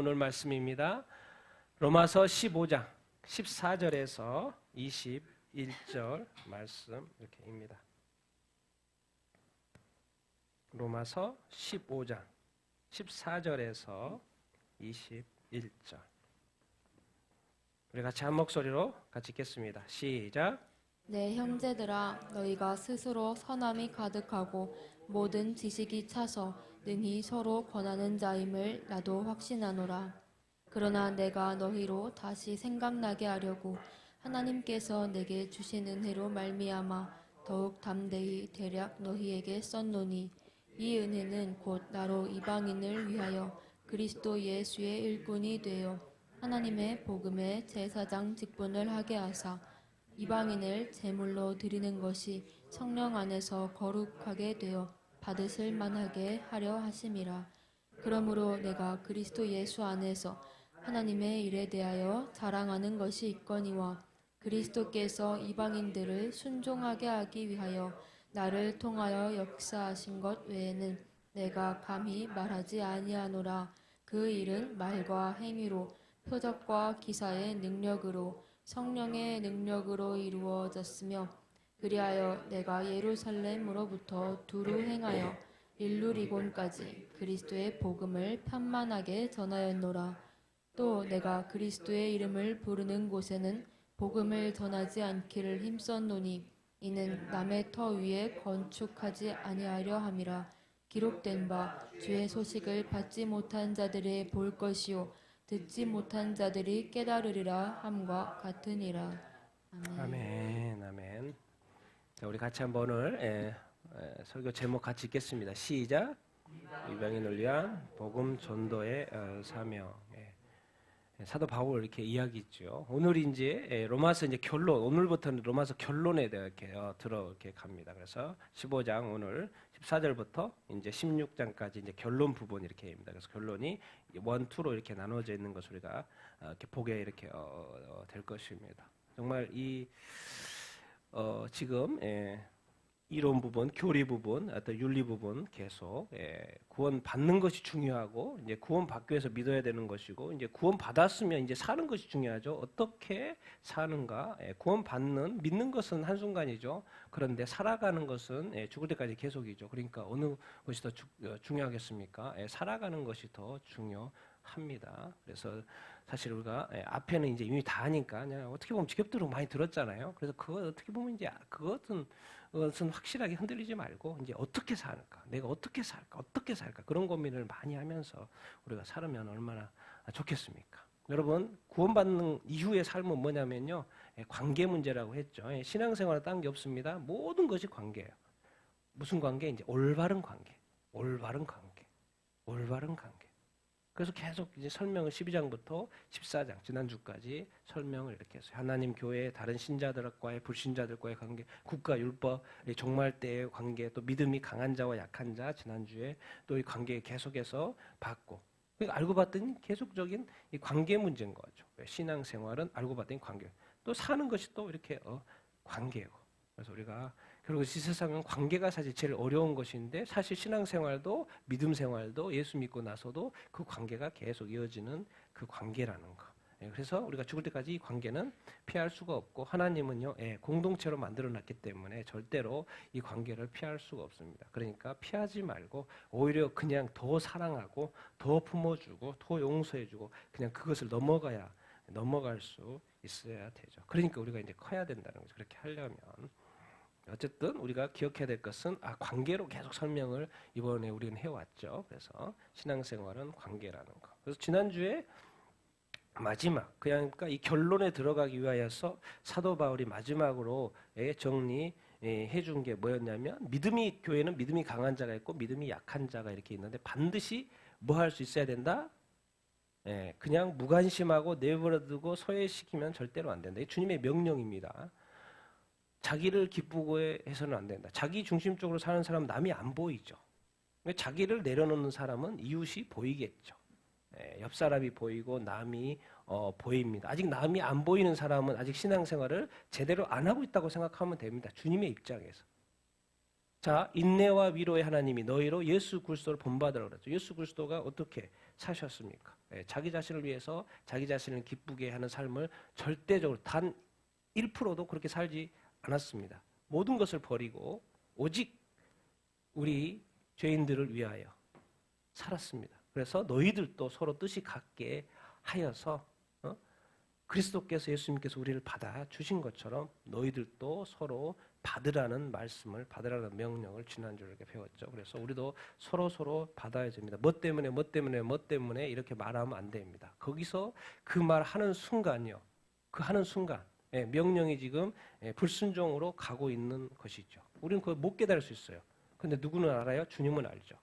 오늘 말씀입니다. 로마서 15장 14절에서 21절 말씀 이렇게입니다. 로마서 15장 14절에서 21절. 우리 같이 한 목소리로 같이 읽겠습니다. 시작. 내 형제들아, 너희가 스스로 선함이 가득하고 모든 지식이 차서 능히 서로 권하는 자임을 나도 확신하노라. 그러나 내가 너희로 다시 생각나게 하려고 하나님께서 내게 주신 은혜로 말미암아 더욱 담대히 대략 너희에게 썼노니, 이 은혜는 곧 나로 이방인을 위하여 그리스도 예수의 일꾼이 되어 하나님의 복음의 제사장 직분을 하게 하사 이방인을 제물로 드리는 것이 성령 안에서 거룩하게 되어 받으실 만하게 하려 하심이라. 그러므로 내가 그리스도 예수 안에서 하나님의 일에 대하여 자랑하는 것이 있거니와, 그리스도께서 이방인들을 순종하게 하기 위하여 나를 통하여 역사하신 것 외에는 내가 감히 말하지 아니하노라. 그 일은 말과 행위로, 표적과 기사의 능력으로, 성령의 능력으로 이루어졌으며, 그리하여 내가 예루살렘으로부터 두루 행하여 일루리곤까지 그리스도의 복음을 편만하게 전하였노라. 또 내가 그리스도의 이름을 부르는 곳에는 복음을 전하지 않기를 힘썼노니, 이는 남의 터 위에 건축하지 아니하려 함이라. 기록된 바 주의 소식을 받지 못한 자들이 볼 것이요 듣지 못한 자들이 깨달으리라 함과 같으니라. 아멘. 아멘. 아멘. 자, 우리 같이 한번 오늘 설교 제목 같이 읽겠습니다. 시작. 이방인을 위한 복음 전도의 사명. 사도 바울 이렇게 이야기했죠. 오늘 이제 로마서 이제 결론, 오늘부터는 로마서 결론에 대해 이렇게 이렇게 갑니다. 그래서 15장 오늘 14절부터 이제 16장까지 이제 결론 부분 이렇게입니다. 그래서 결론이 1, 2로 이렇게 나눠져 있는 것을 우리가 이렇게 보게 이렇게 될 것입니다. 정말 이 지금 이론 부분, 교리 부분, 어떤 윤리 부분 계속 구원 받는 것이 중요하고, 이제 구원 받기 위해서 믿어야 되는 것이고, 이제 구원 받았으면 이제 사는 것이 중요하죠. 어떻게 사는가? 구원 받는 믿는 것은 한 순간이죠. 그런데 살아가는 것은 죽을 때까지 계속이죠. 그러니까 어느 것이 더 중요하겠습니까? 살아가는 것이 더 중요합니다. 그래서 사실 우리가 앞에는 이제 이미 다 하니까 그냥 어떻게 보면 지겹도록 많이 들었잖아요. 그래서 그거 어떻게 보면 이제 그것은 확실하게 흔들리지 말고 이제 어떻게 살까, 내가 어떻게 살까 그런 고민을 많이 하면서 우리가 살면 얼마나 좋겠습니까? 여러분, 구원받는 이후의 삶은 뭐냐면요, 관계 문제라고 했죠. 신앙생활은 딴 게 없습니다. 모든 것이 관계예요. 무슨 관계? 이제 올바른 관계. 그래서 계속 이제 설명을 12장부터 14장 지난주까지 설명을 이렇게 했어요. 하나님 교회, 다른 신자들과의 불신자들과의 관계, 국가 율법, 종말 때의 관계, 또 믿음이 강한 자와 약한 자 지난주에 또 이 관계 계속해서 봤고, 알고 봤더니 계속적인 이 관계 문제인 거죠. 신앙생활은 알고 봤더니 관계, 또 사는 것이 또 이렇게 관계고. 그래서 우리가 그리고 이 세상은 관계가 사실 제일 어려운 것인데, 사실 신앙생활도 믿음 생활도 예수 믿고 나서도 그 관계가 계속 이어지는 그 관계라는 거. 그래서 우리가 죽을 때까지 이 관계는 피할 수가 없고, 하나님은요 공동체로 만들어놨기 때문에 절대로 이 관계를 피할 수가 없습니다. 그러니까 피하지 말고 오히려 그냥 더 사랑하고 더 품어주고 더 용서해주고 그냥 그것을 넘어갈 수 있어야 되죠. 그러니까 우리가 이제 커야 된다는 거죠. 그렇게 하려면. 어쨌든 우리가 기억해야 될 것은 관계로 계속 설명을 이번에 우리는 해왔죠. 그래서 신앙생활은 관계라는 거. 그래서 지난주에 마지막, 그러니까 이 결론에 들어가기 위하여서 사도 바울이 마지막으로 정리해 준 게 뭐였냐면, 교회는 믿음이 강한 자가 있고 믿음이 약한 자가 이렇게 있는데, 반드시 뭐 할 수 있어야 된다? 그냥 무관심하고 내버려두고 소외시키면 절대로 안 된다. 이 주님의 명령입니다. 자기를 기쁘게 해서는 안 된다. 자기 중심적으로 사는 사람은 남이 안 보이죠. 자기를 내려놓는 사람은 이웃이 보이겠죠. 옆 사람이 보이고 남이 보입니다. 아직 남이 안 보이는 사람은 아직 신앙생활을 제대로 안 하고 있다고 생각하면 됩니다. 주님의 입장에서. 자, 인내와 위로의 하나님이 너희로 예수 그리스도를 본받으라고 그랬죠. 예수 그리스도가 어떻게 사셨습니까? 자기 자신을 위해서 자기 자신을 기쁘게 하는 삶을 절대적으로 단 1%도 그렇게 살지 않았습니다. 모든 것을 버리고 오직 우리 죄인들을 위하여 살았습니다. 그래서 너희들도 서로 뜻이 같게 하여서 그리스도께서 예수님께서 우리를 받아 주신 것처럼 너희들도 서로 받으라는 말씀을 받으라는 명령을 지난주에 이렇게 배웠죠. 그래서 우리도 서로 받아야 됩니다. 뭐 때문에 이렇게 말하면 안 됩니다. 거기서 그 말하는 순간요. 그 하는 순간 명령이 지금 불순종으로 가고 있는 것이죠. 우리는 그걸 못 깨달을 수 있어요. 근데 누구는 알아요? 주님은 알죠.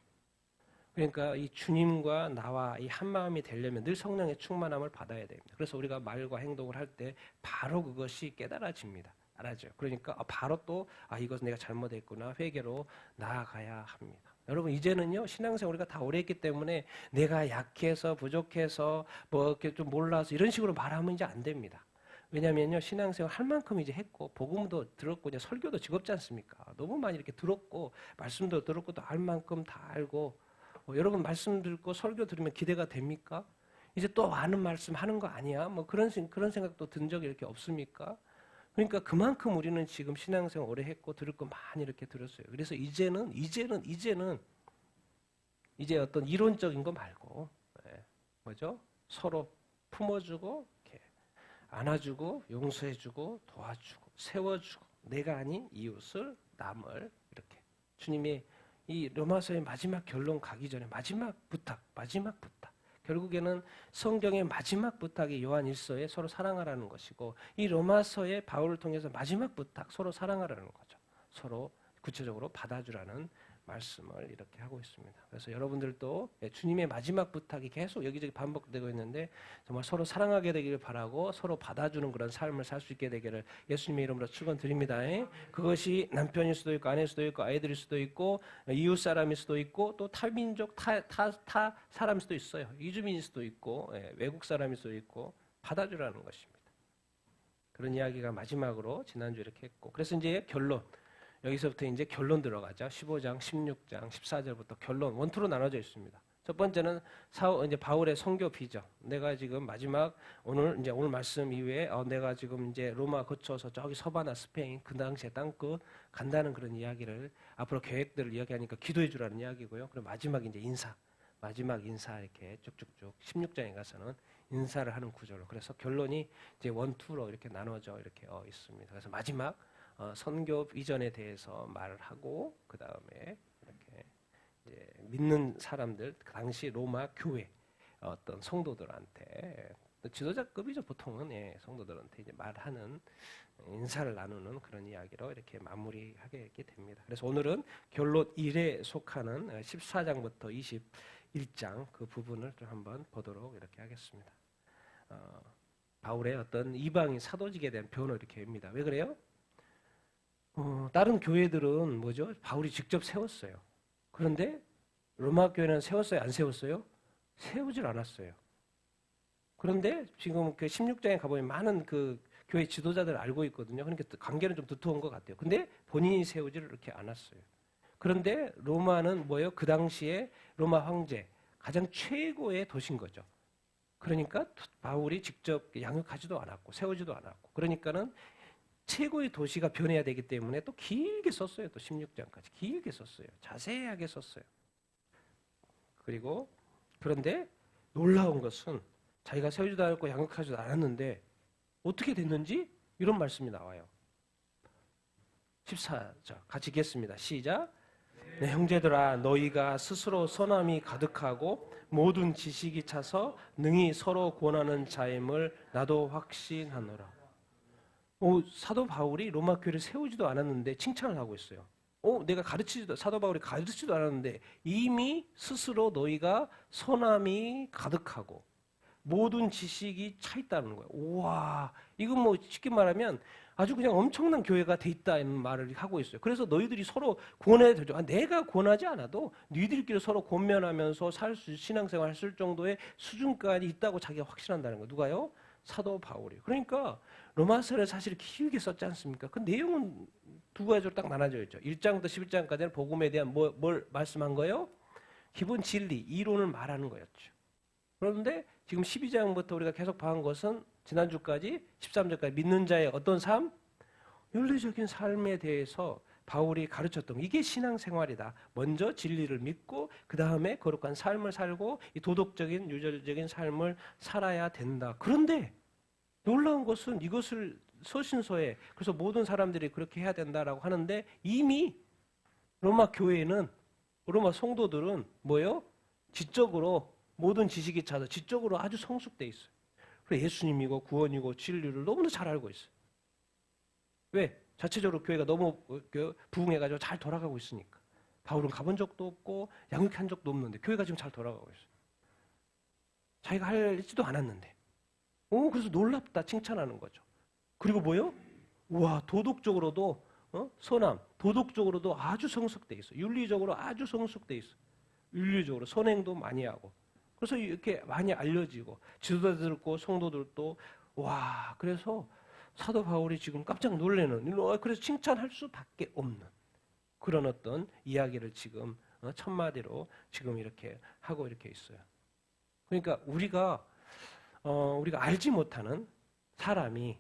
그러니까 이 주님과 나와 이 한 마음이 되려면 늘 성령의 충만함을 받아야 됩니다. 그래서 우리가 말과 행동을 할 때 바로 그것이 깨달아집니다. 알아죠? 그러니까 바로 또 이것은 내가 잘못했구나 회개로 나아가야 합니다. 여러분 이제는요 신앙생활 우리가 다 오래 했기 때문에 내가 약해서 부족해서 뭐 이렇게 좀 몰라서 이런 식으로 말하면 이제 안 됩니다. 왜냐면요 신앙생활 할 만큼 이제 했고 복음도 들었고 이제 설교도 즐겁지 않습니까? 너무 많이 이렇게 들었고 말씀도 들었고 또 알 만큼 다 알고 여러분 말씀 듣고 설교 들으면 기대가 됩니까? 이제 또 아는 말씀 하는 거 아니야? 뭐 그런 생각도 든 적이 이렇게 없습니까? 그러니까 그만큼 우리는 지금 신앙생활 오래 했고 들을 거 많이 이렇게 들었어요. 그래서 이제는 이제 어떤 이론적인 거 말고 뭐죠? 서로 품어주고 이렇게 안아주고 용서해주고 도와주고 세워주고 내가 아닌 이웃을 남을 이렇게 주님이 이 로마서의 마지막 결론 가기 전에 마지막 부탁 결국에는 성경의 마지막 부탁이 요한 1서에 서로 사랑하라는 것이고 이 로마서의 바울을 통해서 마지막 부탁 서로 사랑하라는 거죠. 서로 구체적으로 받아주라는 말씀을 이렇게 하고 있습니다. 그래서 여러분들도 주님의 마지막 부탁이 계속 여기저기 반복되고 있는데 정말 서로 사랑하게 되기를 바라고 서로 받아주는 그런 삶을 살 수 있게 되기를 예수님의 이름으로 축원드립니다. 그것이 남편일 수도 있고 아내일 수도 있고 아이들일 수도 있고 이웃 사람일 수도 있고 또 타민족 타 사람일 수도 있어요. 이주민일 수도 있고 외국 사람일 수도 있고 받아주라는 것입니다. 그런 이야기가 마지막으로 지난주에 이렇게 했고 그래서 이제 결론 여기서부터 이제 결론 들어가죠. 15장, 16장, 14절부터 결론 원투로 나눠져 있습니다. 첫 번째는 이제 바울의 선교 비전. 내가 지금 마지막 오늘 말씀 이후에 내가 지금 이제 로마 거쳐서 저기 서바나 스페인 그 당시에 땅끝 간다는 그런 이야기를 앞으로 계획들을 이야기하니까 기도해 주라는 이야기고요. 그리고 마지막 이제 마지막 인사 이렇게 쭉쭉쭉 16장에 가서는 인사를 하는 구조로. 그래서 결론이 이제 원투로 이렇게 나눠져 이렇게 있습니다. 그래서 마지막 선교 비전에 대해서 말을 하고 그 다음에 이렇게 이제 믿는 사람들 그 당시 로마 교회 어떤 성도들한테 지도자급이죠 보통은 성도들한테 이제 말하는 인사를 나누는 그런 이야기로 이렇게 마무리하게 됩니다. 그래서 오늘은 결론 1에 속하는 14장부터 21장 그 부분을 좀 한번 보도록 이렇게 하겠습니다. 바울의 어떤 이방인 사도직에 대한 변호 이렇게 합니다. 왜 그래요? 다른 교회들은 뭐죠? 바울이 직접 세웠어요. 그런데 로마 교회는 세웠어요? 안 세웠어요? 세우질 않았어요. 그런데 지금 그 16장에 가보면 많은 그 교회 지도자들 알고 있거든요. 그러니까 관계는 좀 두터운 것 같아요. 근데 본인이 세우지를 이렇게 않았어요. 그런데 로마는 뭐예요? 그 당시에 로마 황제 가장 최고의 도시인 거죠. 그러니까 바울이 직접 양육하지도 않았고 세우지도 않았고 그러니까는 최고의 도시가 변해야 되기 때문에 또 길게 썼어요. 또 16장까지 길게 썼어요. 자세하게 썼어요. 그런데 놀라운 것은 자기가 세우지도 않았고 양육하지도 않았는데 어떻게 됐는지 이런 말씀이 나와요. 14절 같이 읽겠습니다. 시작. 네, 형제들아 너희가 스스로 선함이 가득하고 모든 지식이 차서 능히 서로 권하는 자임을 나도 확신하노라. 사도 바울이 로마 교회를 세우지도 않았는데 칭찬을 하고 있어요. 내가 사도 바울이 가르치지도 않았는데 이미 스스로 너희가 선함이 가득하고 모든 지식이 차 있다는 거예요. 우와, 이건 뭐 쉽게 말하면 아주 그냥 엄청난 교회가 돼 있다는 말을 하고 있어요. 그래서 너희들이 서로 권해야 되죠. 내가 권하지 않아도 너희들끼리 서로 권면하면서 신앙생활 할 정도의 수준까지 있다고 자기가 확신한다는 거예요. 누가요? 사도 바울이. 그러니까 로마서를 사실 길게 썼지 않습니까? 그 내용은 두 가지로 딱 나눠져 있죠. 1장부터 11장까지는 복음에 대한 뭘 말씀한 거예요? 기본 진리, 이론을 말하는 거였죠. 그런데 지금 12장부터 우리가 계속 봐온 것은 지난주까지 13절까지 믿는 자의 어떤 삶? 윤리적인 삶에 대해서 바울이 가르쳤던 이게 신앙생활이다. 먼저 진리를 믿고 그 다음에 거룩한 삶을 살고 이 도덕적인 유절적인 삶을 살아야 된다. 그런데 놀라운 것은 이것을 서신서에 그래서 모든 사람들이 그렇게 해야 된다라고 하는데 이미 로마 교회는 로마 성도들은 뭐예요? 지적으로 모든 지식이 차서 지적으로 아주 성숙돼 있어요. 그래서 예수님이고 구원이고 진리를 너무나 잘 알고 있어요. 왜? 자체적으로 교회가 너무 부흥해가지고 잘 돌아가고 있으니까. 바울은 가본 적도 없고 양육한 적도 없는데 교회가 지금 잘 돌아가고 있어요. 자기가 할지도 않았는데. 그래서 놀랍다 칭찬하는 거죠. 그리고 뭐요? 우와 도덕적으로도 선함, 도덕적으로도 아주 성숙돼 있어. 윤리적으로 아주 성숙돼 있어. 윤리적으로 선행도 많이 하고. 그래서 이렇게 많이 알려지고 지도자들도 성도들도 와 그래서 사도 바울이 지금 깜짝 놀래는 그래서 칭찬할 수밖에 없는 그런 어떤 이야기를 지금 첫 마디로 지금 이렇게 하고 이렇게 있어요. 그러니까 우리가 알지 못하는 사람이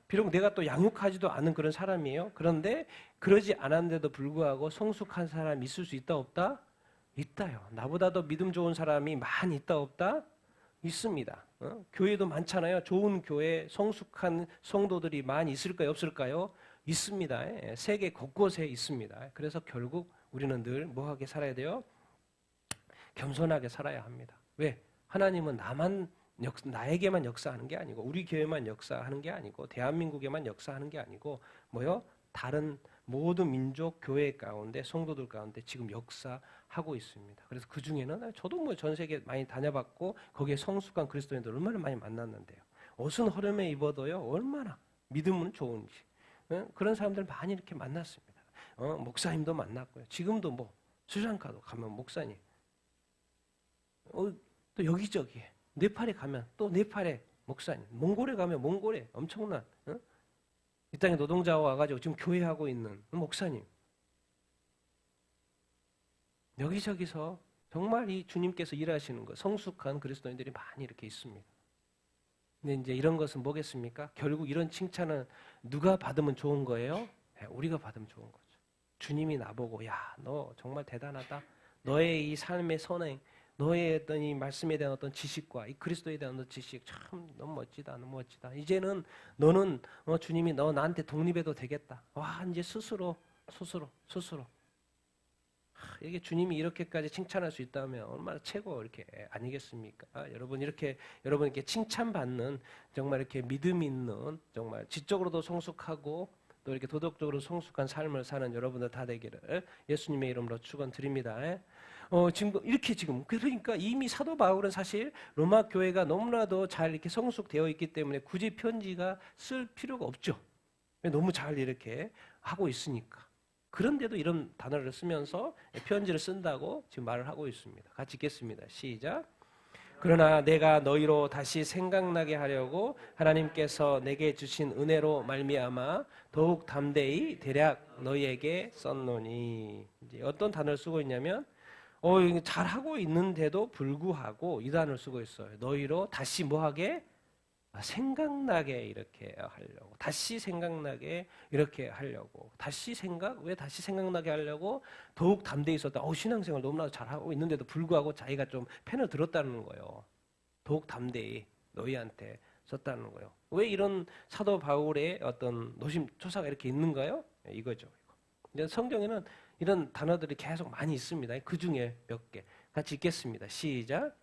비록 내가 또 양육하지도 않은 그런 사람이에요. 그런데 그러지 않았는데도 불구하고 성숙한 사람이 있을 수 있다 없다? 있다요. 나보다 더 믿음 좋은 사람이 많이 있다 없다? 있습니다. 교회도 많잖아요. 좋은 교회, 성숙한 성도들이 많이 있을까요? 없을까요? 있습니다. 예, 세계 곳곳에 있습니다. 그래서 결국 우리는 늘 뭐하게 살아야 돼요? 겸손하게 살아야 합니다. 왜? 하나님은 나에게만 역사하는 게 아니고 우리 교회만 역사하는 게 아니고 대한민국에만 역사하는 게 아니고 뭐요? 다른 모든 민족 교회 가운데 성도들 가운데 지금 역사하고 있습니다. 그래서 그 중에는 저도 뭐 전 세계 많이 다녀봤고 거기에 성숙한 그리스도인들 얼마나 많이 만났는데요. 옷은 허름해 입어도요 얼마나 믿음은 좋은지 그런 사람들 많이 이렇게 만났습니다. 목사님도 만났고요. 지금도 뭐 스리랑카도 가면 목사님, 또 여기저기에 네팔에 가면 또 네팔에 목사님, 몽골에 가면 몽골에 엄청난 이 땅에 노동자가 와가지고 지금 교회하고 있는 목사님. 여기저기서 정말 이 주님께서 일하시는 것, 성숙한 그리스도인들이 많이 이렇게 있습니다. 근데 이제 이런 것은 뭐겠습니까? 결국 이런 칭찬은 누가 받으면 좋은 거예요? 네, 우리가 받으면 좋은 거죠. 주님이 나보고, 야, 너 정말 대단하다. 너의 이 삶의 선행, 너의 어떤 이 말씀에 대한 어떤 지식과 이 그리스도에 대한 어떤 지식 참 너무 멋지다, 너무 멋지다. 이제는 너는 주님이 너 나한테 독립해도 되겠다. 와 이제 스스로. 이게 주님이 이렇게까지 칭찬할 수 있다면 얼마나 최고 이렇게 아니겠습니까? 여러분 이렇게 칭찬받는 정말 이렇게 믿음 있는 정말 지적으로도 성숙하고 또 이렇게 도덕적으로 성숙한 삶을 사는 여러분들 다 되기를 예수님의 이름으로 축원드립니다. 그러니까 이미 사도 바울은 사실 로마 교회가 너무나도 잘 이렇게 성숙되어 있기 때문에 굳이 편지가 쓸 필요가 없죠. 너무 잘 이렇게 하고 있으니까. 그런데도 이런 단어를 쓰면서 편지를 쓴다고 지금 말을 하고 있습니다. 같이 읽겠습니다. 시작. 그러나 내가 너희로 다시 생각나게 하려고 하나님께서 내게 주신 은혜로 말미암아 더욱 담대히 대략 너희에게 썼노니. 이제 어떤 단어를 쓰고 있냐면 잘하고 있는데도 불구하고 이 단어를 쓰고 있어요. 너희로 다시 뭐하게? 생각나게 이렇게 하려고. 다시 생각나게 이렇게 하려고. 왜 다시 생각나게 하려고? 더욱 담대히 썼다. 신앙생활 너무나 잘하고 있는데도 불구하고 자기가 좀 펜을 들었다는 거예요. 더욱 담대히 너희한테 썼다는 거예요. 왜 이런 사도 바울의 어떤 노심초사가 이렇게 있는가요? 이거죠. 성경에는 이런 단어들이 계속 많이 있습니다. 그 중에 몇 개. 같이 읽겠습니다. 시작.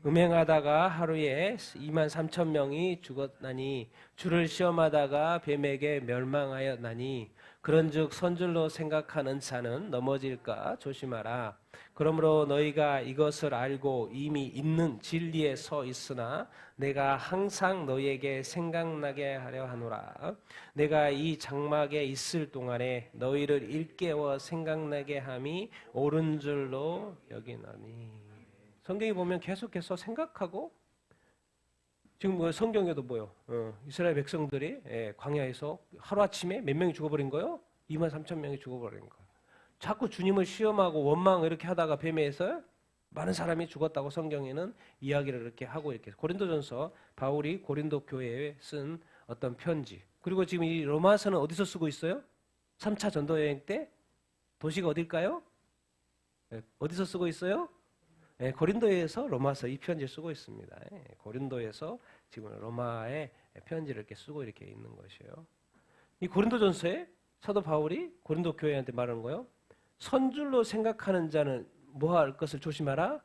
음행하다가 하루에 23,000명이 죽었나니 주를 시험하다가 뱀에게 멸망하였나니 그런즉 선줄로 생각하는 자는 넘어질까 조심하라. 그러므로 너희가 이것을 알고 이미 있는 진리에 서 있으나 내가 항상 너희에게 생각나게 하려 하노라. 내가 이 장막에 있을 동안에 너희를 일깨워 생각나게 함이 옳은 줄로 여기나니. 성경에 보면 계속해서 생각하고 지금 성경에도 이스라엘 백성들이 광야에서 하루아침에 몇 명이 죽어버린 거요? 2만 3천 명이 죽어버린 거예요. 자꾸 주님을 시험하고 원망 이렇게 하다가 뱀에서 많은 사람이 죽었다고 성경에는 이야기를 이렇게 하고 이렇게 고린도전서 바울이 고린도 교회에 쓴 어떤 편지 그리고 지금 이 로마서는 어디서 쓰고 있어요? 3차 전도 여행 때 도시가 어딜까요? 어디서 쓰고 있어요? 고린도에서 로마서 이 편지를 쓰고 있습니다. 고린도에서 지금 로마의 편지를 이렇게 쓰고 이렇게 있는 것이에요. 이 고린도전서에 사도 바울이 고린도 교회한테 말하는 거예요. 선줄로 생각하는 자는 뭐 할 것을 조심하라?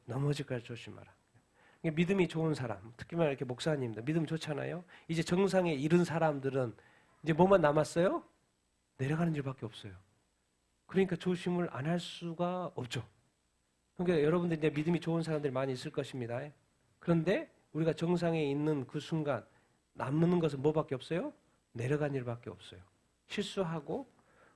넘어질 것을 조심하라. 믿음이 좋은 사람, 특히나 이렇게 목사님들 믿음 좋잖아요. 이제 정상에 이른 사람들은 이제 뭐만 남았어요? 내려가는 일밖에 없어요. 그러니까 조심을 안 할 수가 없죠. 그러니까 여러분들 이제 믿음이 좋은 사람들이 많이 있을 것입니다. 그런데 우리가 정상에 있는 그 순간 남는 것은 뭐밖에 없어요? 내려간 일밖에 없어요. 실수하고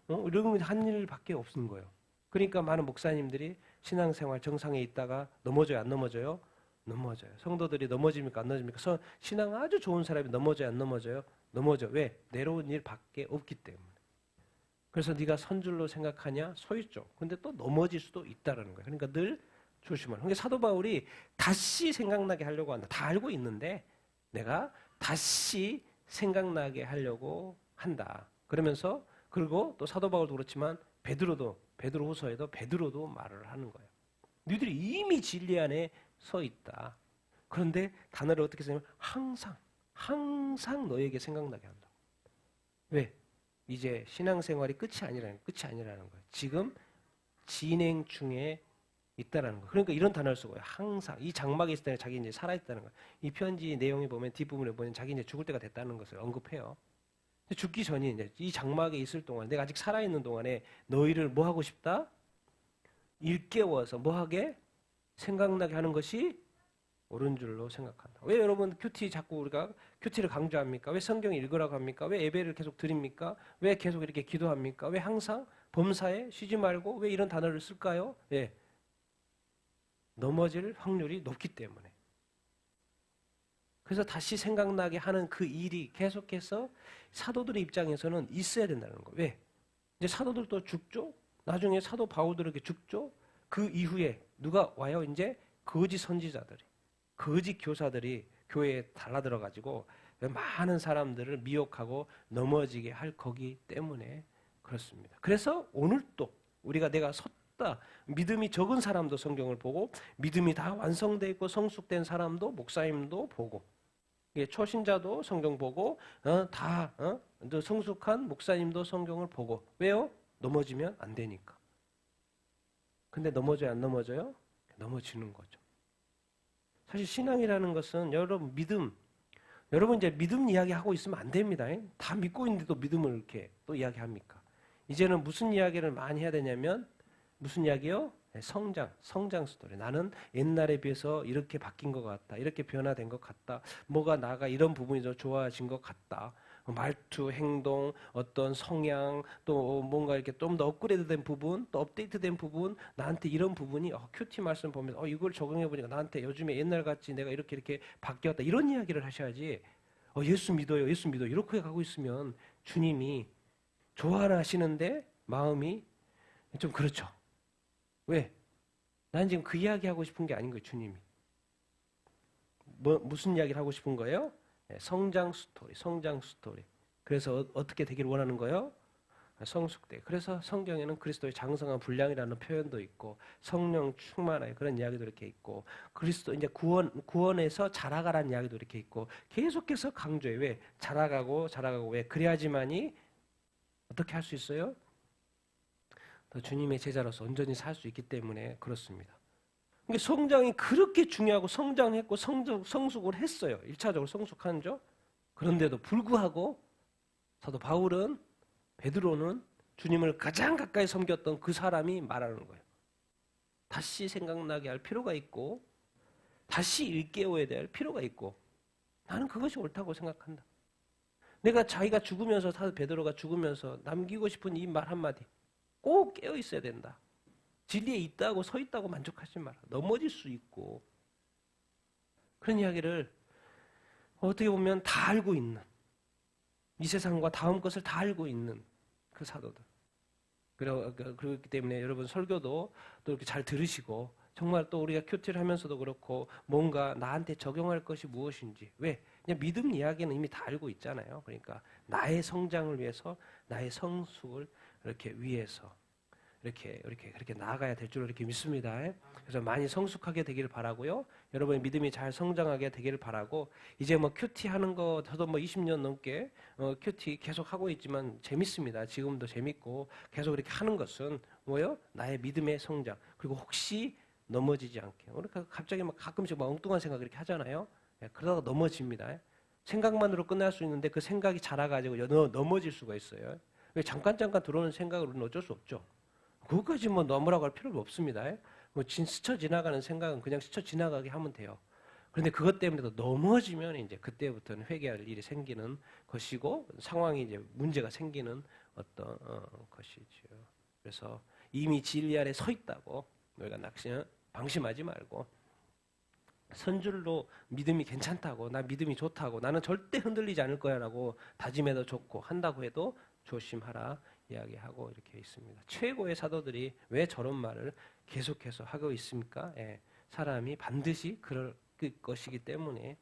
이런 한 일밖에 없는 거예요. 그러니까 많은 목사님들이 신앙생활 정상에 있다가 넘어져요, 안 넘어져요? 넘어져요. 성도들이 넘어집니까, 안 넘어집니까? 신앙 아주 좋은 사람이 넘어져요, 안 넘어져요? 넘어져. 왜? 내려온 일밖에 없기 때문에. 그래서 네가 선줄로 생각하냐? 서 있죠. 근데 또 넘어질 수도 있다라는 거예요. 그러니까 늘 조심하라. 그러니까 사도 바울이 다시 생각나게 하려고 한다. 다 알고 있는데 내가 다시 생각나게 하려고 한다. 그러면서 그리고 또 사도 바울도 그렇지만 베드로후서에도 베드로도 말을 하는 거예요. 너희들이 이미 진리 안에 서 있다. 그런데 단어를 어떻게 쓰냐면 항상 너에게 생각나게 한다. 왜? 이제 신앙생활이 끝이 아니라는 거예요. 지금 진행 중에 있다라는 거예요. 그러니까 이런 단어를 쓰고요. 항상 이 장막에 있을 때 자기 이제 살아 있다는 거예요. 이 편지 내용에 보면 뒷부분에 보면 자기 이제 죽을 때가 됐다는 것을 언급해요. 죽기 전에 이제 이 장막에 있을 동안 내가 아직 살아 있는 동안에 너희를 뭐 하고 싶다? 일깨워서 뭐 하게? 생각나게 하는 것이 옳은 줄로 생각한다. 왜 여러분 큐티 자꾸 우리가 큐티를 강조합니까? 왜 성경 읽으라고 합니까? 왜 예배를 계속 드립니까? 왜 계속 이렇게 기도합니까? 왜 항상 범사에 쉬지 말고 왜 이런 단어를 쓸까요? 예. 넘어질 확률이 높기 때문에. 그래서 다시 생각나게 하는 그 일이 계속해서 사도들의 입장에서는 있어야 된다는 거예요. 왜? 이제 사도들도 죽죠? 나중에 사도 바울도 이렇게 죽죠? 그 이후에 누가 와요? 이제 거짓 선지자들이, 거짓 교사들이 교회에 달라들어가지고 많은 사람들을 미혹하고 넘어지게 할 거기 때문에 그렇습니다. 그래서 오늘 또 우리가 내가 섰다. 믿음이 적은 사람도 성경을 보고 믿음이 다 완성되어 있고 성숙된 사람도 목사님도 보고 초신자도 성경 보고 성숙한 목사님도 성경을 보고 왜요? 넘어지면 안 되니까. 근데 넘어져요, 안 넘어져요? 넘어지는 거죠. 사실 신앙이라는 것은 여러분 이제 믿음 이야기하고 있으면 안 됩니다. 다 믿고 있는데도 믿음을 이렇게 또 이야기합니까? 이제는 무슨 이야기를 많이 해야 되냐면 무슨 이야기요? 성장 스토리. 나는 옛날에 비해서 이렇게 바뀐 것 같다. 이렇게 변화된 것 같다. 뭐가 나가 이런 부분이 더 좋아진 것 같다. 말투, 행동, 어떤 성향, 또 뭔가 이렇게 좀 더 업그레이드된 부분, 또 업데이트된 부분, 나한테 이런 부분이 큐티 말씀 보면서 이걸 적용해 보니까 나한테 요즘에 옛날 같이 내가 이렇게 바뀌었다. 이런 이야기를 하셔야지. 예수 믿어요, 예수 믿어요. 이렇게 가고 있으면 주님이 좋아하시는데 마음이 좀 그렇죠. 왜? 난 지금 그 이야기 하고 싶은 게 아닌 거예요, 주님이. 무슨 이야기를 하고 싶은 거예요? 성장 스토리. 그래서 어떻게 되기를 원하는 거예요? 성숙돼. 그래서 성경에는 그리스도의 장성한 분량이라는 표현도 있고 성령 충만하여 그런 이야기도 이렇게 있고 그리스도 이제 구원에서 자라가라는 이야기도 이렇게 있고 계속해서 강조해. 왜? 자라가고 왜? 그래야지만이 어떻게 할 수 있어요? 더 주님의 제자로서 온전히 살 수 있기 때문에 그렇습니다. 그러니까 성장이 그렇게 중요하고 성장했고 성숙을 했어요. 1차적으로 성숙한죠. 그런데도 불구하고 사도 바울은 베드로는 주님을 가장 가까이 섬겼던 그 사람이 말하는 거예요. 다시 생각나게 할 필요가 있고 다시 일깨워야 될 필요가 있고 나는 그것이 옳다고 생각한다. 내가 자기가 죽으면서 사도 베드로가 죽으면서 남기고 싶은 이 말 한마디 꼭 깨어 있어야 된다. 진리에 있다고 서 있다고 만족하지 마라. 넘어질 수 있고 그런 이야기를 어떻게 보면 다 알고 있는 이 세상과 다음 것을 다 알고 있는 그 사도들. 그렇기 때문에 여러분 설교도 또 이렇게 잘 들으시고 정말 또 우리가 큐티를 하면서도 그렇고 뭔가 나한테 적용할 것이 무엇인지 왜? 그냥 믿음 이야기는 이미 다 알고 있잖아요. 그러니까 나의 성장을 위해서 나의 성숙을 이렇게 위해서 그렇게 나아가야 될 줄 이렇게 믿습니다. 그래서 많이 성숙하게 되기를 바라고요. 여러분의 믿음이 잘 성장하게 되기를 바라고 이제 뭐 큐티 하는 거 저도 뭐 20년 넘게 큐티 계속 하고 있지만 재밌습니다. 지금도 재밌고 계속 이렇게 하는 것은 뭐요? 나의 믿음의 성장 그리고 혹시 넘어지지 않게. 우리가 갑자기 막 가끔씩 막 엉뚱한 생각 이렇게 하잖아요. 그러다가 넘어집니다. 생각만으로 끝날 수 있는데 그 생각이 자라가지고 넘어질 수가 있어요. 잠깐 들어오는 생각으로는 어쩔 수 없죠. 그것까지 뭐 넘으라고 할 필요가 없습니다. 뭐 스쳐 지나가는 생각은 그냥 스쳐 지나가게 하면 돼요. 그런데 그것 때문에 또 넘어지면 이제 그때부터는 회개할 일이 생기는 것이고 상황이 이제 문제가 생기는 어떤 것이죠. 그래서 이미 진리 아래 서 있다고 우리가 방심하지 말고 선줄로 믿음이 괜찮다고 나 믿음이 좋다고 나는 절대 흔들리지 않을 거야라고 다짐해도 좋고 한다고 해도 조심하라 이야기하고 이렇게 있습니다. 최고의 사도들이 왜 저런 말을 계속해서 하고 있습니까? 사람이 반드시 그럴 것이기 때문에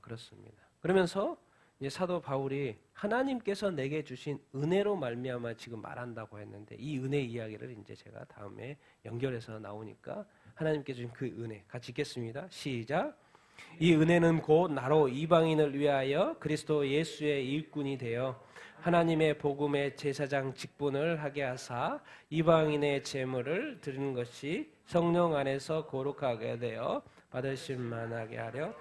그렇습니다. 그러면서 이제 사도 바울이 하나님께서 내게 주신 은혜로 말미암아 지금 말한다고 했는데 이 은혜 이야기를 이제 제가 다음에 연결해서 나오니까 하나님께 주신 그 은혜 같이 읽겠습니다. 시작. 이 은혜는 곧 나로 이방인을 위하여 그리스도 예수의 일꾼이 되어 하나님의 복음의 제사장 직분을 하게 하사 이방인의 제물을 드리는 것이 성령 안에서 거룩하게 되어 받으실 만하게 하려.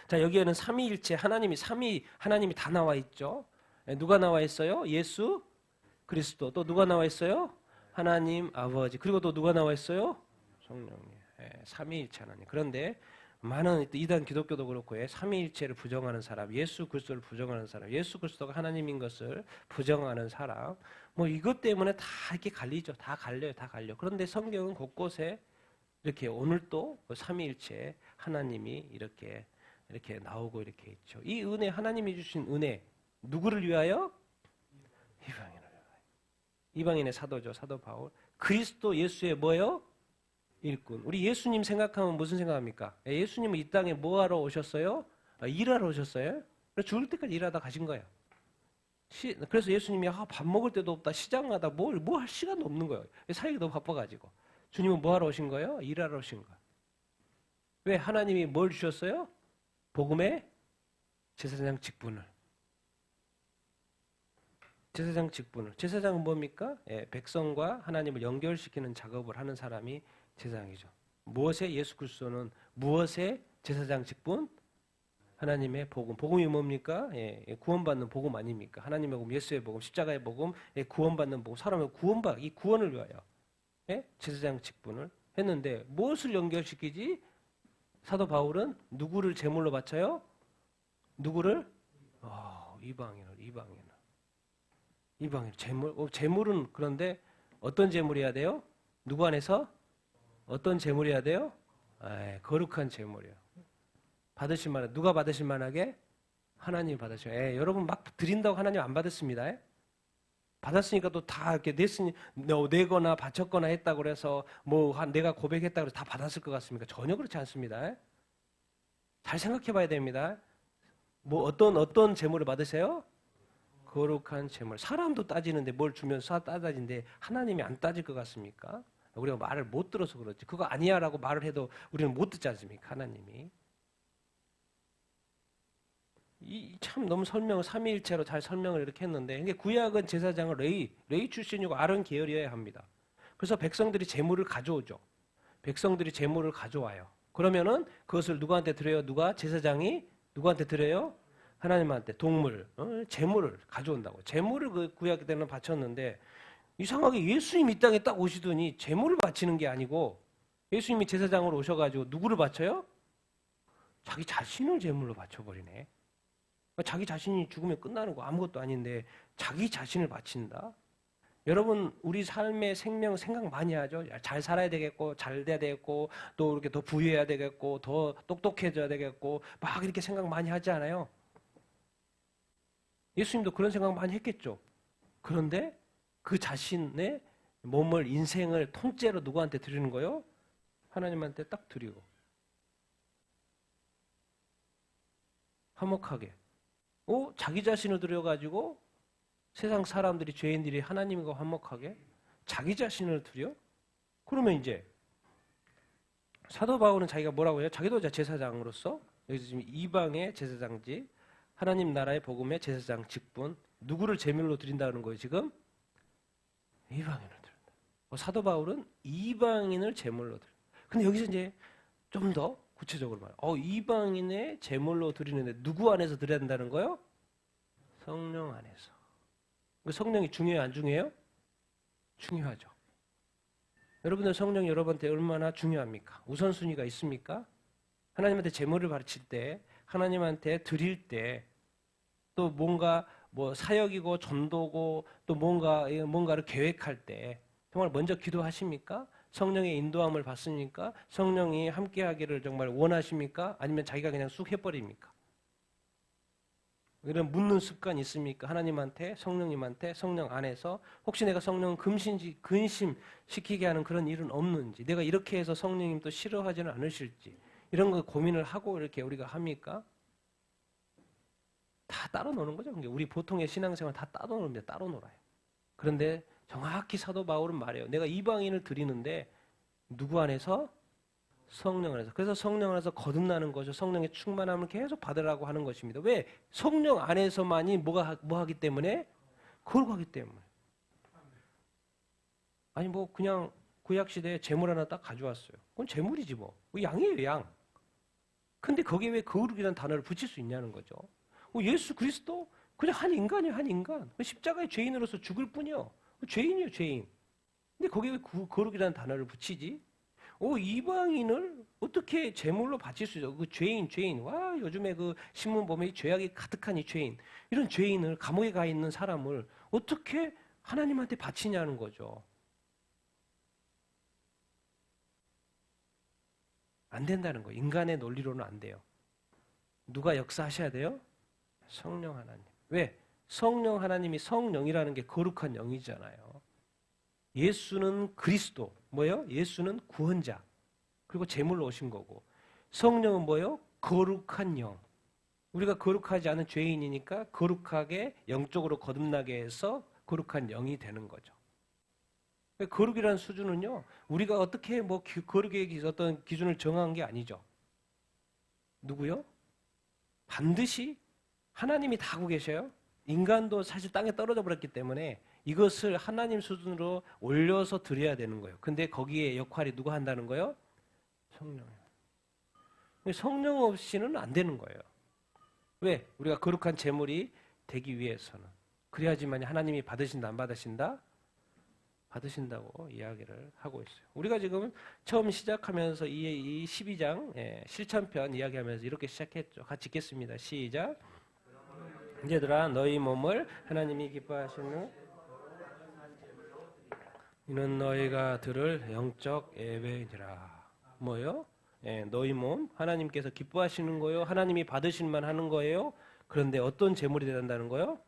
자, 여기에는 삼위일체 하나님이 다 나와 있죠. 누가 나와 있어요? 예수 그리스도. 또 누가 나와 있어요? 하나님 아버지. 그리고 또 누가 나와 있어요? 성령님. 삼위일체 하나님. 그런데 많은 이단 기독교도 그렇고 삼위일체를 부정하는 사람, 예수 그리스도를 부정하는 사람, 예수 그리스도가 하나님인 것을 부정하는 사람, 뭐 이것 때문에 다 이렇게 갈리죠. 다 갈려요. 그런데 성경은 곳곳에 이렇게 오늘도 삼위일체 하나님이 이렇게 나오고 이렇게 있죠. 이 은혜 하나님이 주신 은혜 누구를 위하여? 이방인을 위하여. 이방인의 사도죠. 사도 바울. 그리스도 예수의 뭐예요? 일꾼. 우리 예수님 생각하면 무슨 생각합니까? 예수님은 이 땅에 뭐 하러 오셨어요? 일하러 오셨어요. 그래서 죽을 때까지 일하다 가신 거예요. 그래서 예수님이 밥 먹을 때도 없다. 시장 가다 뭐 할 시간도 없는 거예요. 사역이 너무 바빠가지고. 주님은 뭐 하러 오신 거예요? 일하러 오신 거예요. 왜? 하나님이 뭘 주셨어요? 복음의 제사장 직분을. 제사장은 뭡니까? 백성과 하나님을 연결시키는 작업을 하는 사람이 제사장이죠. 무엇의 예수 그리스도는 무엇의 제사장 직분? 하나님의 복음. 복음이 뭡니까? 구원받는 복음 아닙니까? 하나님의 복음, 예수의 복음, 십자가의 복음, 구원받는 복음. 사람의 이 구원을 위하여 제사장 직분을 했는데 무엇을 연결시키지? 사도 바울은 누구를 제물로 바쳐요? 누구를? 이방인을 제물은 그런데 어떤 제물이어야 돼요? 누구 안에서? 어떤 제물이어야 돼요? 거룩한 제물이요. 받으실 만한 누가 받으실 만하게? 하나님이 받으셔요. 여러분 막 드린다고 하나님 안 받았습니다. 받았으니까 또 다 이렇게 내거나 바쳤거나 했다고 그래서 내가 고백했다고 해서 다 받았을 것 같습니까? 전혀 그렇지 않습니다. 잘 생각해 봐야 됩니다. 어떤 제물을 받으세요? 거룩한 제물. 사람도 따지는데 뭘 주면 따지는데 하나님이 안 따질 것 같습니까? 우리가 말을 못 들어서 그렇지. 그거 아니야라고 말을 해도 우리는 못 듣지 않습니까? 하나님이. 참 너무 삼위일체로 잘 설명을 이렇게 했는데 이게 구약은 제사장은 레위 출신이고 아론 계열이어야 합니다. 그래서 백성들이 제물을 가져오죠. 백성들이 제물을 가져와요. 그러면은 그것을 누구한테 드려요? 제사장이 누구한테 드려요? 하나님한테 동물, 제물을 가져온다고. 제물을 그 구약 때는 바쳤는데 이상하게 예수님이 이 땅에 딱 오시더니 제물을 바치는 게 아니고 예수님이 제사장으로 오셔가지고 누구를 바쳐요? 자기 자신을 제물로 바쳐버리네. 자기 자신이 죽으면 끝나는 거 아무것도 아닌데 자기 자신을 바친다? 여러분 우리 삶의 생각 많이 하죠. 잘 살아야 되겠고 잘 돼야 되겠고 또 이렇게 더 부유해야 되겠고 더 똑똑해져야 되겠고 막 이렇게 생각 많이 하지 않아요? 예수님도 그런 생각 많이 했겠죠. 그런데 그 자신의 몸을, 인생을 통째로 누구한테 드리는 거요? 하나님한테 딱 드리고. 화목하게. 자기 자신을 드려가지고 세상 사람들이, 죄인들이 하나님과 화목하게 자기 자신을 드려? 그러면 이제 사도 바울은 자기가 뭐라고 해요? 자기도 제사장으로서 여기서 지금 이방의 제사장직, 하나님 나라의 복음의 제사장 직분, 누구를 제물로 드린다는 거예요 지금? 이방인을 드린다. 사도 바울은 이방인을 제물로 드린다. 근데 여기서 이제 좀 더 구체적으로 말해요. 이방인의 제물로 드리는데 누구 안에서 드려야 된다는 거예요? 성령 안에서. 성령이 중요해요, 안 중요해요? 중요하죠. 여러분들 성령이 여러분한테 얼마나 중요합니까? 우선순위가 있습니까? 하나님한테 제물을 바칠 때, 하나님한테 드릴 때, 또 뭔가 사역이고 전도고 또 뭔가를 계획할 때 정말 먼저 기도하십니까? 성령의 인도함을 받습니까? 성령이 함께하기를 정말 원하십니까? 아니면 자기가 그냥 쑥 해버립니까? 이런 묻는 습관이 있습니까? 하나님한테, 성령님한테, 성령 안에서 혹시 내가 성령 근심시키게 하는 그런 일은 없는지, 내가 이렇게 해서 성령님 또 싫어하지는 않으실지, 이런 거 고민을 하고 이렇게 우리가 합니까? 다 따로 노는 거죠. 우리 보통의 신앙생활 다 따로 노는데 따로 놀아요. 그런데 정확히 사도 바울은 말해요. 내가 이방인을 드리는데 누구 안에서? 성령 안에서. 그래서 성령 안에서 거듭나는 거죠. 성령의 충만함을 계속 받으라고 하는 것입니다. 왜? 성령 안에서만이 뭐 하기 때문에? 거룩하기 때문에. 아니 그냥 구약시대에 재물 하나 딱 가져왔어요. 그건 재물이지 뭐. 양이에요, 양. 근데 거기에 왜 거룩이라는 단어를 붙일 수 있냐는 거죠. 예수 그리스도 그냥 한 인간이에요, 한 인간. 십자가의 죄인으로서 죽을 뿐이요. 죄인이에요, 죄인. 근데 거기에 왜 거룩이라는 단어를 붙이지? 이방인을 어떻게 제물로 바칠 수 있어? 그 죄인. 와, 요즘에 그 신문 보면 이 죄악이 가득한 이 죄인. 이런 죄인을, 감옥에 가 있는 사람을 어떻게 하나님한테 바치냐는 거죠. 안 된다는 거예요. 인간의 논리로는 안 돼요. 누가 역사하셔야 돼요? 성령 하나님. 왜? 성령 하나님이, 성령이라는 게 거룩한 영이잖아요. 예수는 그리스도, 뭐예요? 예수는 구원자, 그리고 제물로 오신 거고, 성령은 뭐예요? 거룩한 영. 우리가 거룩하지 않은 죄인이니까 거룩하게 영적으로 거듭나게 해서 거룩한 영이 되는 거죠. 거룩이라는 수준은요, 우리가 어떻게 거룩의 어떤 기준을 정한 게 아니죠. 누구요? 반드시 하나님이 다 하고 계셔요. 인간도 사실 땅에 떨어져 버렸기 때문에 이것을 하나님 수준으로 올려서 드려야 되는 거예요. 근데 거기에 역할이 누가 한다는 거예요? 성령. 성령 없이는 안 되는 거예요. 왜? 우리가 거룩한 제물이 되기 위해서는. 그래야지만 하나님이 받으신다, 안 받으신다? 받으신다고 이야기를 하고 있어요. 우리가 지금 처음 시작하면서 이 12장 실천편 이야기하면서 이렇게 시작했죠. 같이 읽겠습니다. 시작. 얘들아, 너희 몸을 하나님이 기뻐하시는 이는 너희가 들을 영적 예배니라. 뭐요? 너희 몸 하나님께서 기뻐하시는 거요. 하나님이 받으실만 하는 거예요. 그런데 어떤 제물이 된다는 거요?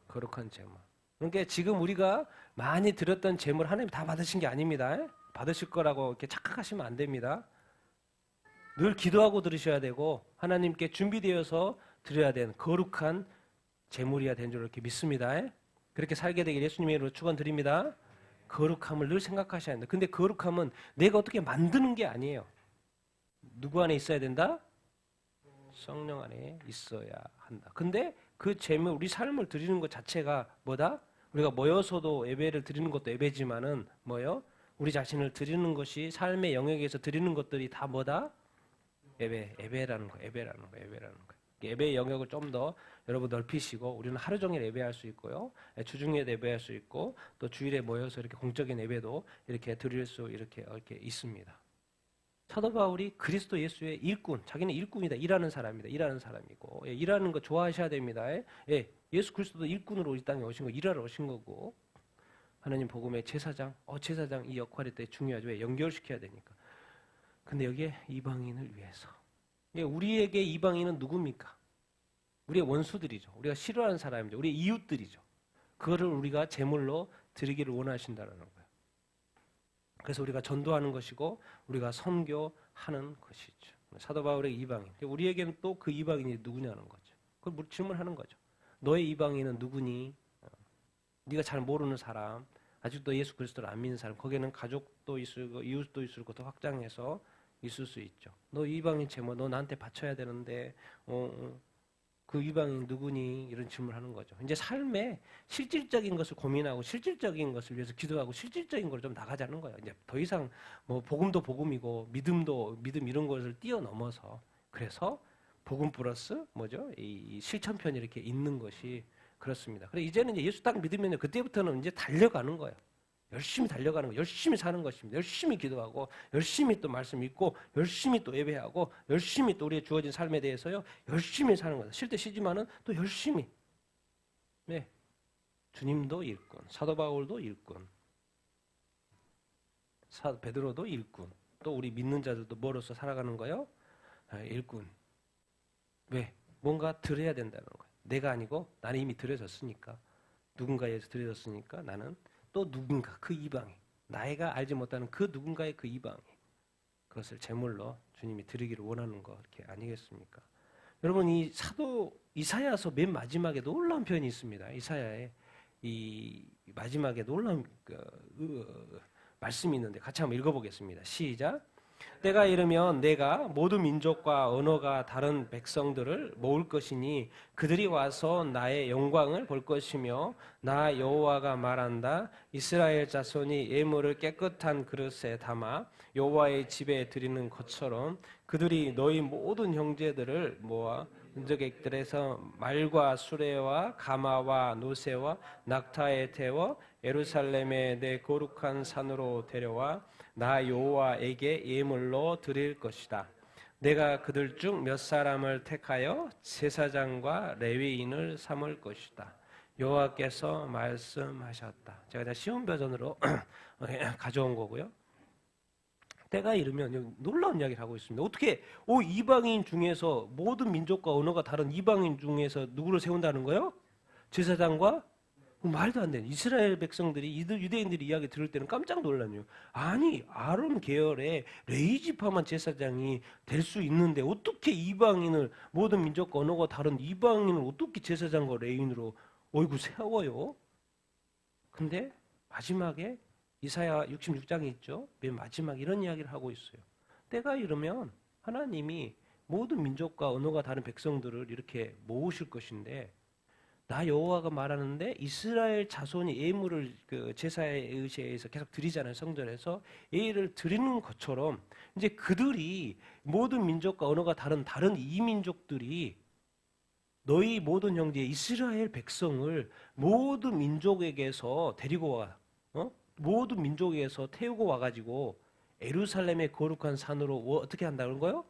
거룩한 제물. 그러니까 지금 우리가 많이 드렸던 제물 하나님 다 받으신 게 아닙니다. 받으실 거라고 이렇게 착각하시면 안 됩니다. 늘 기도하고 들으셔야 되고 하나님께 준비되어서 드려야 되는 거룩한 제물이야 된 줄 이렇게 믿습니다. 그렇게 살게 되길 예수님의 이름으로 축원드립니다. 거룩함을 늘 생각하셔야 합니다. 근데 거룩함은 내가 어떻게 만드는 게 아니에요. 누구 안에 있어야 된다? 성령 안에 있어야 한다. 근데 그 제물, 우리 삶을 드리는 것 자체가 뭐다? 우리가 모여서도 예배를 드리는 것도 예배지만은 뭐요? 우리 자신을 드리는 것이 삶의 영역에서 드리는 것들이 다 뭐다? 예배라는 거, 예배라는 거. 예배의 영역을 좀 더 여러분 넓히시고 우리는 하루 종일 예배할 수 있고요. 주중에 예배할 수 있고 또 주일에 모여서 이렇게 공적인 예배도 이렇게 드릴 수 이렇게 있습니다. 사도 바울이 그리스도 예수의 일꾼, 자기는 일꾼이다. 일하는 사람이다. 일하는 사람이고 일하는 거 좋아하셔야 됩니다. 예수 그리스도도 일꾼으로 이 땅에 오신 거, 일하러 오신 거고 하나님 복음의 제사장, 제사장 이 역할이 되게 중요하죠. 왜? 연결시켜야 되니까. 근데 여기에 이방인을 위해서. 우리에게 이방인은 누굽니까? 우리의 원수들이죠. 우리가 싫어하는 사람이죠. 우리의 이웃들이죠. 그거를 우리가 제물로 드리기를 원하신다는 거예요. 그래서 우리가 전도하는 것이고 우리가 선교하는 것이죠. 사도 바울의 이방인. 우리에게는 또 그 이방인이 누구냐는 거죠. 그걸 질문하는 거죠. 너의 이방인은 누구니? 네가 잘 모르는 사람, 아직도 예수 그리스도를 안 믿는 사람, 거기에는 가족도 있고 이웃도 있을 것도 확장해서 있을 수 있죠. 너 이방인 제물 너 나한테 바쳐야 되는데 그 이방인 누구니? 이런 질문을 하는 거죠. 이제 삶에 실질적인 것을 고민하고 실질적인 것을 위해서 기도하고 실질적인 걸 좀 나가자는 거예요. 이제 더 이상 뭐 복음도 복음이고 믿음도 믿음 이런 것을 뛰어넘어서 그래서 복음 플러스 뭐죠? 이 실천편이 이렇게 있는 것이 그렇습니다. 그래 이제는 이제 예수 딱 믿으면 그때부터는 이제 달려가는 거예요. 열심히 달려가는 거, 열심히 사는 것입니다. 열심히 기도하고, 열심히 또 말씀 읽고, 열심히 또 예배하고, 열심히 또 우리의 주어진 삶에 대해서요, 열심히 사는 거다. 쉴 때 쉬지만은 또 열심히. 네. 주님도 일꾼, 사도 바울도 일꾼, 베드로도 일꾼, 또 우리 믿는 자들도 뭐로서 살아가는 거요? 일꾼. 왜? 뭔가 드려야 된다는 거예요. 내가 아니고 나는 이미 드려졌으니까. 누군가에서 드려졌으니까 나는 또 누군가 그 이방인 나이가 알지 못하는 그 누군가의 그 이방인 그것을 제물로 주님이 드리기를 원하는 거 이렇게 아니겠습니까? 여러분 이 사도 이사야서 맨 마지막에 놀라운 표현이 있습니다. 이사야의 이 마지막에 놀라운 말씀이 있는데 같이 한번 읽어보겠습니다. 시작. 때가 이르면 내가 모든 민족과 언어가 다른 백성들을 모을 것이니 그들이 와서 나의 영광을 볼 것이며 나 여호와가 말한다. 이스라엘 자손이 예물을 깨끗한 그릇에 담아 여호와의 집에 드리는 것처럼 그들이 너희 모든 형제들을 모아 민족객들에서 말과 수레와 가마와 노새와 낙타에 태워 예루살렘의 내 거룩한 산으로 데려와 나 여호와에게 예물로 드릴 것이다. 내가 그들 중 몇 사람을 택하여 제사장과 레위인을 삼을 것이다. 여호와께서 말씀하셨다. 제가 쉬운 버전으로 가져온 거고요. 때가 이르면 놀라운 이야기를 하고 있습니다. 어떻게 이방인 중에서 모든 민족과 언어가 다른 이방인 중에서 누구를 세운다는 거예요? 제사장과 말도 안 되는 이스라엘 백성들이 유대인들이 이야기 들을 때는 깜짝 놀라요. 아니 아론 계열의 레위 지파만 제사장이 될 수 있는데 어떻게 이방인을 모든 민족과 언어가 다른 이방인을 어떻게 제사장과 레위인으로 세워요? 근데 마지막에 이사야 66장이 있죠. 맨 마지막 이런 이야기를 하고 있어요. 때가 이르면 하나님이 모든 민족과 언어가 다른 백성들을 이렇게 모으실 것인데 나 여호와가 말하는데 이스라엘 자손이 예물을 그 제사에 의해서 계속 드리잖아요. 성전에서 예를 드리는 것처럼 이제 그들이 모든 민족과 언어가 다른 이민족들이 너희 모든 형제 이스라엘 백성을 모든 민족에게서 데리고 와, 모든 민족에게서 태우고 와가지고 예루살렘의 거룩한 산으로 어떻게 한다는 거예요?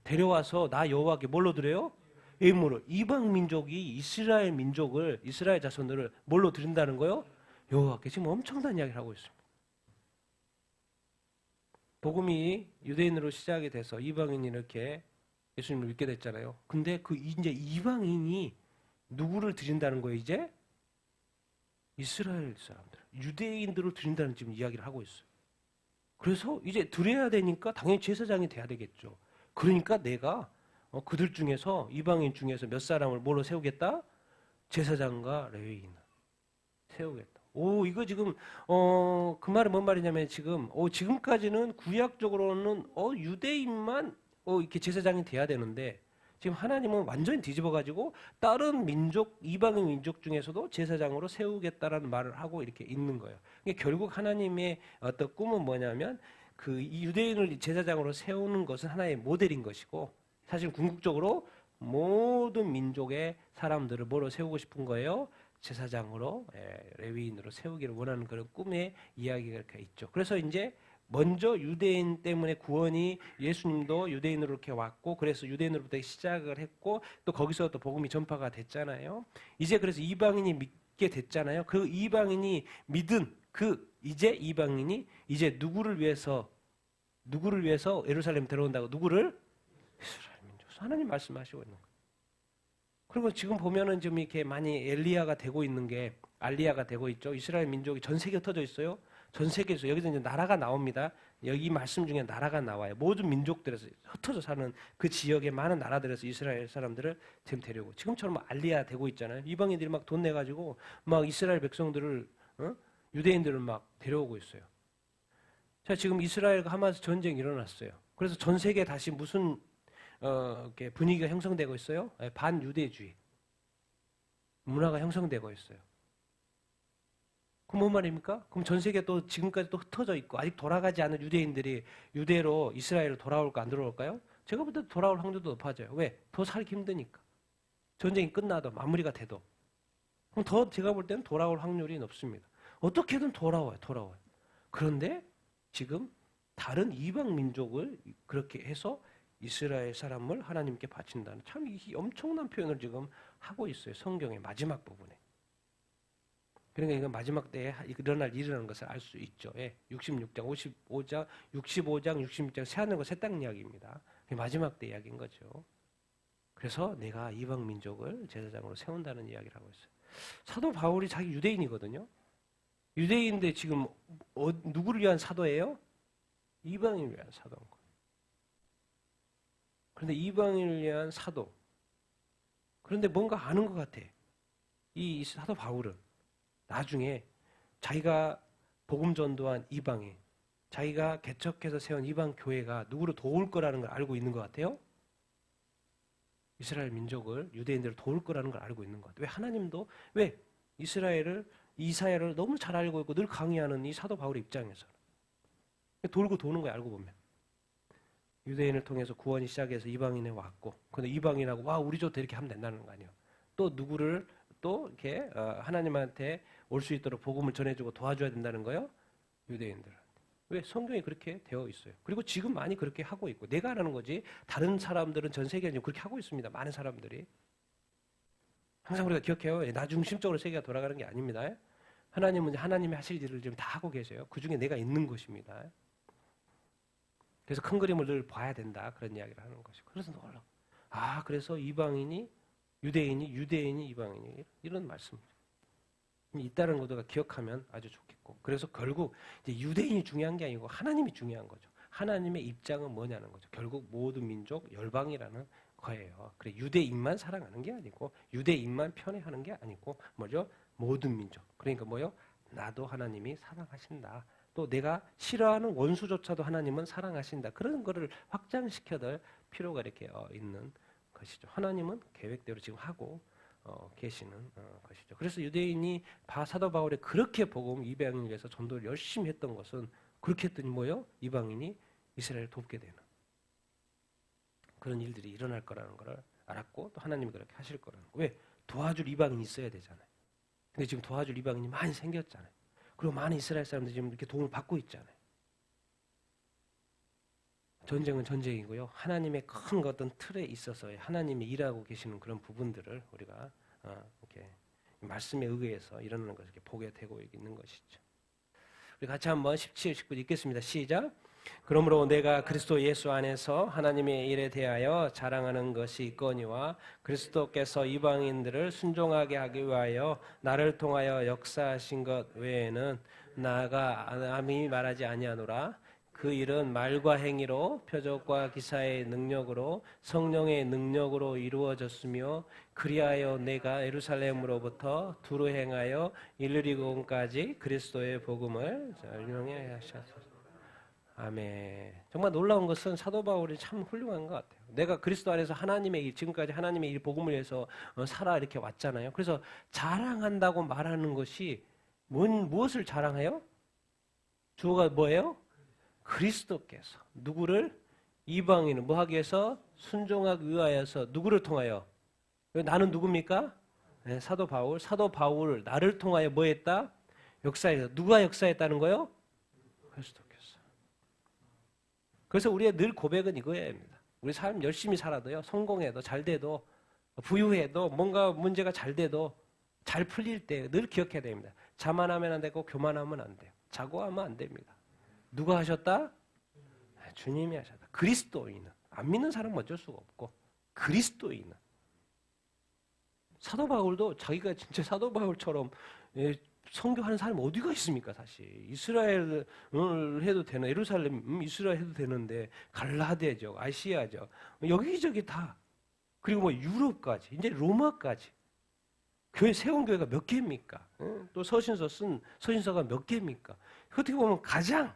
데려와서 나 여호와께 뭘로 드려요? 예물을. 이방 민족이 이스라엘 민족을 이스라엘 자손들을 뭘로 드린다는 거예요? 여호와께. 지금 엄청난 이야기를 하고 있습니다. 복음이 유대인으로 시작이 돼서 이방인이 이렇게 예수님을 믿게 됐잖아요. 근데 이제 이방인이 누구를 드린다는 거예요? 이제 이스라엘 사람들, 유대인들을 드린다는 지금 이야기를 하고 있어요. 그래서 이제 드려야 되니까 당연히 제사장이 돼야 되겠죠. 그러니까 내가 그들 중에서 이방인 중에서 몇 사람을 뭐로 세우겠다? 제사장과 레위인 세우겠다. 이거 지금 그 말은 뭔 말이냐면 지금까지는 구약적으로는 유대인만 이렇게 제사장이 돼야 되는데 지금 하나님은 완전히 뒤집어가지고 다른 민족 이방인 민족 중에서도 제사장으로 세우겠다라는 말을 하고 이렇게 있는 거예요. 그러니까 결국 하나님의 어떤 꿈은 뭐냐면 그 유대인을 제사장으로 세우는 것은 하나의 모델인 것이고. 사실 궁극적으로 모든 민족의 사람들을 뭐로 세우고 싶은 거예요? 제사장으로 레위인으로 세우기를 원하는 그런 꿈의 이야기가 이렇게 있죠. 그래서 이제 먼저 유대인 때문에 구원이 예수님도 유대인으로 이렇게 왔고 그래서 유대인으로부터 시작을 했고 또 거기서 또 복음이 전파가 됐잖아요. 이제 그래서 이방인이 믿게 됐잖아요. 그 이방인이 믿은 이제 이방인이 이제 누구를 위해서 예루살렘 들어온다고 누구를? 이스라엘 민족. 하나님 말씀하시고 있는 거예요. 그리고 지금 보면은 좀 이렇게 많이 엘리야가 되고 있는 게 알리야가 되고 있죠. 이스라엘 민족이 전 세계에 흩어져 있어요. 전 세계에서 여기서 이제 나라가 나옵니다. 여기 말씀 중에 나라가 나와요. 모든 민족들에서 흩어져 사는 그 지역의 많은 나라들에서 이스라엘 사람들을 지금 데려오고 지금처럼 알리야 되고 있잖아요. 이방인들이 막 돈 내가지고 막 이스라엘 백성들을 유대인들을 막 데려오고 있어요. 자, 지금 이스라엘과 하마스 전쟁이 일어났어요. 그래서 전 세계에 다시 무슨 이렇게 분위기가 형성되고 있어요? 반유대주의 문화가 형성되고 있어요. 그럼 뭔 말입니까? 그럼 전 세계 또 지금까지 또 흩어져 있고 아직 돌아가지 않은 유대인들이 유대로 이스라엘로 돌아올까 안 돌아올까요? 제가 볼 때 돌아올 확률도 높아져요. 왜? 더 살기 힘드니까. 전쟁이 끝나도 마무리가 돼도. 그럼 더 제가 볼 때는 돌아올 확률이 높습니다. 어떻게든 돌아와요. 그런데 지금 다른 이방 민족을 그렇게 해서 이스라엘 사람을 하나님께 바친다는 참 엄청난 표현을 지금 하고 있어요. 성경의 마지막 부분에. 그러니까 이건 마지막 때에 일어날 일이라는 것을 알 수 있죠. 66장, 55장, 65장, 66장 새하늘과 새 땅 이야기입니다. 마지막 때 이야기인 거죠. 그래서 내가 이방 민족을 제사장으로 세운다는 이야기를 하고 있어요. 사도 바울이 자기 유대인이거든요. 유대인인데 지금 누구를 위한 사도예요? 이방인을 위한 사도인 거예요. 그런데 이방인을 위한 사도. 그런데 뭔가 아는 것 같아. 이 사도 바울은 나중에 자기가 복음 전도한 이방인, 자기가 개척해서 세운 이방 교회가 누구를 도울 거라는 걸 알고 있는 것 같아요. 이스라엘 민족을, 유대인들을 도울 거라는 걸 알고 있는 것 같아요. 왜 하나님도 왜 이사야를 너무 잘 알고 있고 늘 강의하는 이 사도 바울의 입장에서 돌고 도는 거예요. 알고 보면 유대인을 통해서 구원이 시작해서 이방인에 왔고, 근데 이방인하고 와 우리 조도 이렇게 하면 된다는 거 아니에요. 또 누구를 또 이렇게 하나님한테 올 수 있도록 복음을 전해주고 도와줘야 된다는 거예요. 유대인들한테. 왜? 성경이 그렇게 되어 있어요. 그리고 지금 많이 그렇게 하고 있고 내가 하라는 거지 다른 사람들은 전 세계에 그렇게 하고 있습니다. 많은 사람들이. 항상 우리가 기억해요. 나 중심적으로 세계가 돌아가는 게 아닙니다. 하나님은 하나님이 하실 일을 지금 다 하고 계세요. 그 중에 내가 있는 것입니다. 그래서 큰 그림을 늘 봐야 된다. 그런 이야기를 하는 것이고. 그래서 놀라. 그래서 이방인이 유대인이 이방인이 이런 말씀. 있다는 것도 기억하면 아주 좋겠고. 그래서 결국 이제 유대인이 중요한 게 아니고 하나님이 중요한 거죠. 하나님의 입장은 뭐냐는 거죠. 결국 모든 민족 열방이라는 거예요. 그래 유대인만 사랑하는 게 아니고 유대인만 편애하는 게 아니고 뭐죠? 모든 민족. 그러니까 뭐요? 나도 하나님이 사랑하신다. 또 내가 싫어하는 원수조차도 하나님은 사랑하신다. 그런 거를 확장시켜줄 필요가 이렇게 있는 것이죠. 하나님은 계획대로 지금 하고 계시는 것이죠. 그래서 유대인이 사도 바울이 그렇게 복음 이방인을 위해서 전도를 열심히 했던 것은 그렇게 했더니 뭐요? 이방인이 이스라엘을 돕게 되는 그런 일들이 일어날 거라는 걸 알았고 또 하나님이 그렇게 하실 거라는 거. 왜? 도와줄 이방인이 있어야 되잖아요. 근데 지금 도와줄 이방인이 많이 생겼잖아요. 그리고 많은 이스라엘 사람들이 지금 이렇게 도움을 받고 있잖아요. 전쟁은 전쟁이고요. 하나님의 큰 어떤 틀에 있어서 하나님이 일하고 계시는 그런 부분들을 우리가 이렇게 말씀에 의해서 일어나는 것을 이렇게 보게 되고 있는 것이죠. 우리 같이 한번 17, 19 읽겠습니다. 시작. 그러므로 내가 그리스도 예수 안에서 하나님의 일에 대하여 자랑하는 것이 있거니와 그리스도께서 이방인들을 순종하게 하기 위하여 나를 통하여 역사하신 것 외에는 나아가 남이 말하지 아니하노라. 그 일은 말과 행위로 표적과 기사의 능력으로 성령의 능력으로 이루어졌으며 그리하여 내가 예루살렘으로부터 두루 행하여 일리리곤까지 그리스도의 복음을 설명해 하셨소서. 아멘. 정말 놀라운 것은 사도 바울이 참 훌륭한 것 같아요. 내가 그리스도 안에서 하나님의 일, 지금까지 하나님의 일 복음을 위해서 살아 이렇게 왔잖아요. 그래서 자랑한다고 말하는 것이 무엇을 자랑해요? 주어가 뭐예요? 그리스도께서 누구를 이방인을 뭐 하기 위해서 순종하기 위하여서 누구를 통하여 나는 누굽니까? 네, 사도 바울 나를 통하여 뭐 했다? 역사해서 누가 역사했다는 거요? 그리스도께서. 그래서 우리의 늘 고백은 이거입니다. 우리 삶 열심히 살아도요 성공해도 잘 돼도 부유해도 뭔가 문제가 잘 돼도 잘 풀릴 때 늘 기억해야 됩니다. 자만하면 안 되고 교만하면 안 돼요. 자고하면 안 됩니다. 누가 하셨다? 주님이 하셨다. 그리스도인은 안 믿는 사람은 어쩔 수가 없고 그리스도인은 사도 바울도 자기가 진짜 사도 바울처럼 선교하는 사람이 어디가 있습니까, 사실. 이스라엘을 해도 되는, 예루살렘, 이스라엘 해도 되는데, 갈라디아죠, 아시아죠. 여기저기 다. 그리고 뭐 유럽까지, 이제 로마까지. 교회, 세운 교회가 몇 개입니까? 또 서신서가 몇 개입니까? 어떻게 보면 가장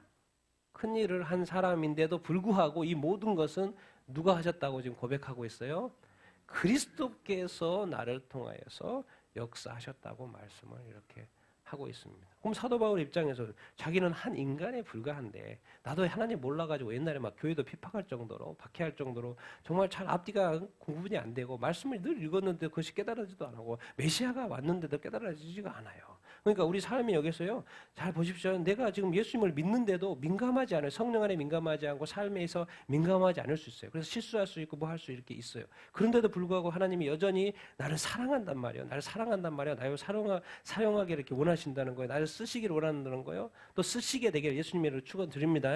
큰 일을 한 사람인데도 불구하고 이 모든 것은 누가 하셨다고 지금 고백하고 있어요? 그리스도께서 나를 통하여서 역사하셨다고 말씀을 이렇게 하고 있습니다. 그럼 사도 바울 입장에서 자기는 한 인간에 불과한데 나도 하나님 몰라가지고 옛날에 막 교회도 핍박할 정도로 박해할 정도로 정말 잘 앞뒤가 구분이 안 되고 말씀을 늘 읽었는데 그것이 깨달아지도 안 하고 메시아가 왔는데도 깨달아지지가 않아요. 그러니까 우리 삶이 여기서요. 잘 보십시오. 내가 지금 예수님을 믿는데도 민감하지 않아요. 성령 안에 민감하지 않고 삶에서 민감하지 않을 수 있어요. 그래서 실수할 수 있고 뭐 할 수 이렇게 있어요. 그런데도 불구하고 하나님이 여전히 나를 사랑한단 말이에요. 나를 사랑한단 말이에요. 나를 사용하게 이렇게 원하신다는 거예요. 나를 쓰시기를 원한다는 거예요. 또 쓰시게 되기를 예수님으로 축원드립니다.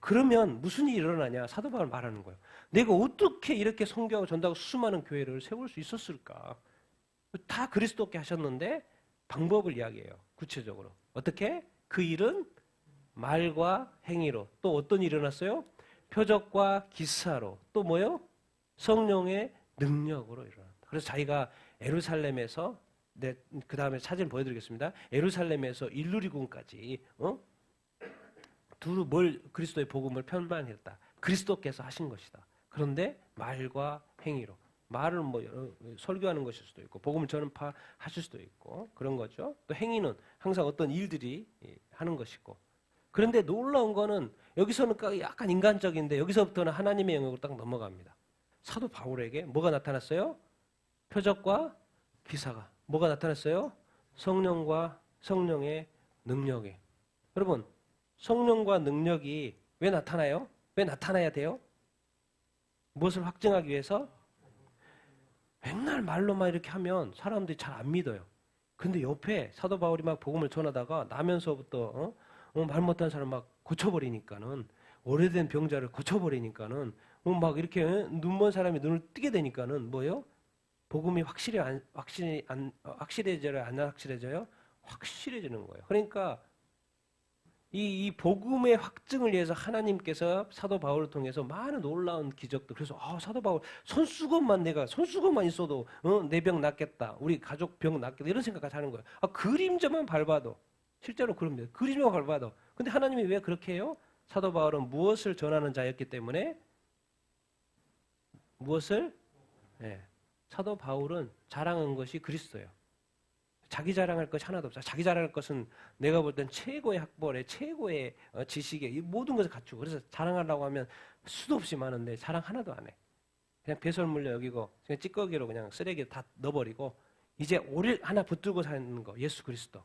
그러면 무슨 일이 일어나냐? 사도 바울 말하는 거예요. 내가 어떻게 이렇게 선교하고 전도하고 수많은 교회를 세울 수 있었을까? 다 그리스도께 하셨는데 방법을 이야기해요. 구체적으로. 어떻게? 그 일은 말과 행위로. 또 어떤 일이 일어났어요? 표적과 기사로. 또 뭐요? 성령의 능력으로 일어났다. 그래서 자기가 예루살렘에서 그 다음에 사진 보여드리겠습니다. 예루살렘에서 일루리군까지 그리스도의 복음을 편만했다. 그리스도께서 하신 것이다. 그런데 말과 행위로. 말은 뭐 설교하는 것일 수도 있고 복음을 전파하실 수도 있고 그런 거죠. 또 행위는 항상 어떤 일들이 하는 것이고. 그런데 놀라운 거는 여기서는 약간 인간적인데 여기서부터는 하나님의 영역으로 딱 넘어갑니다. 사도 바울에게 뭐가 나타났어요? 표적과 기사가. 뭐가 나타났어요? 성령과 성령의 능력이. 여러분, 성령과 능력이 왜 나타나요? 왜 나타나야 돼요? 무엇을 확증하기 위해서? 맨날 말로만 이렇게 하면 사람들이 잘 안 믿어요. 근데 옆에 사도 바울이 막 복음을 전하다가 나면서부터 말 못하는 사람 막 고쳐버리니까는 오래된 병자를 고쳐버리니까는 막 이렇게 눈먼 사람이 눈을 뜨게 되니까는 뭐예요? 복음이 확실해져요? 안 확실해져요? 확실해지는 거예요. 그러니까 이 복음의 확증을 위해서 하나님께서 사도 바울을 통해서 많은 놀라운 기적들. 그래서 사도 바울 손수건만 있어도 내 병 낫겠다. 우리 가족 병 낫겠다. 이런 생각까지 하는 거예요. 그림자만 밟아도 실제로 그럽니다. 그림자만 밟아도. 근데 하나님이 왜 그렇게 해요? 사도 바울은 무엇을 전하는 자였기 때문에 무엇을? 사도 바울은 자랑한 것이 그리스도예요. 자기 자랑할 것이 하나도 없어요. 자기 자랑할 것은 내가 볼 땐 최고의 학벌에 최고의 지식에 이 모든 것을 갖추고 그래서 자랑하려고 하면 수도 없이 많은데 자랑 하나도 안 해. 그냥 배설물로 여기고 그냥 찌꺼기로 그냥 쓰레기에 다 넣어버리고 이제 오릴 하나 붙들고 사는 거 예수 그리스도.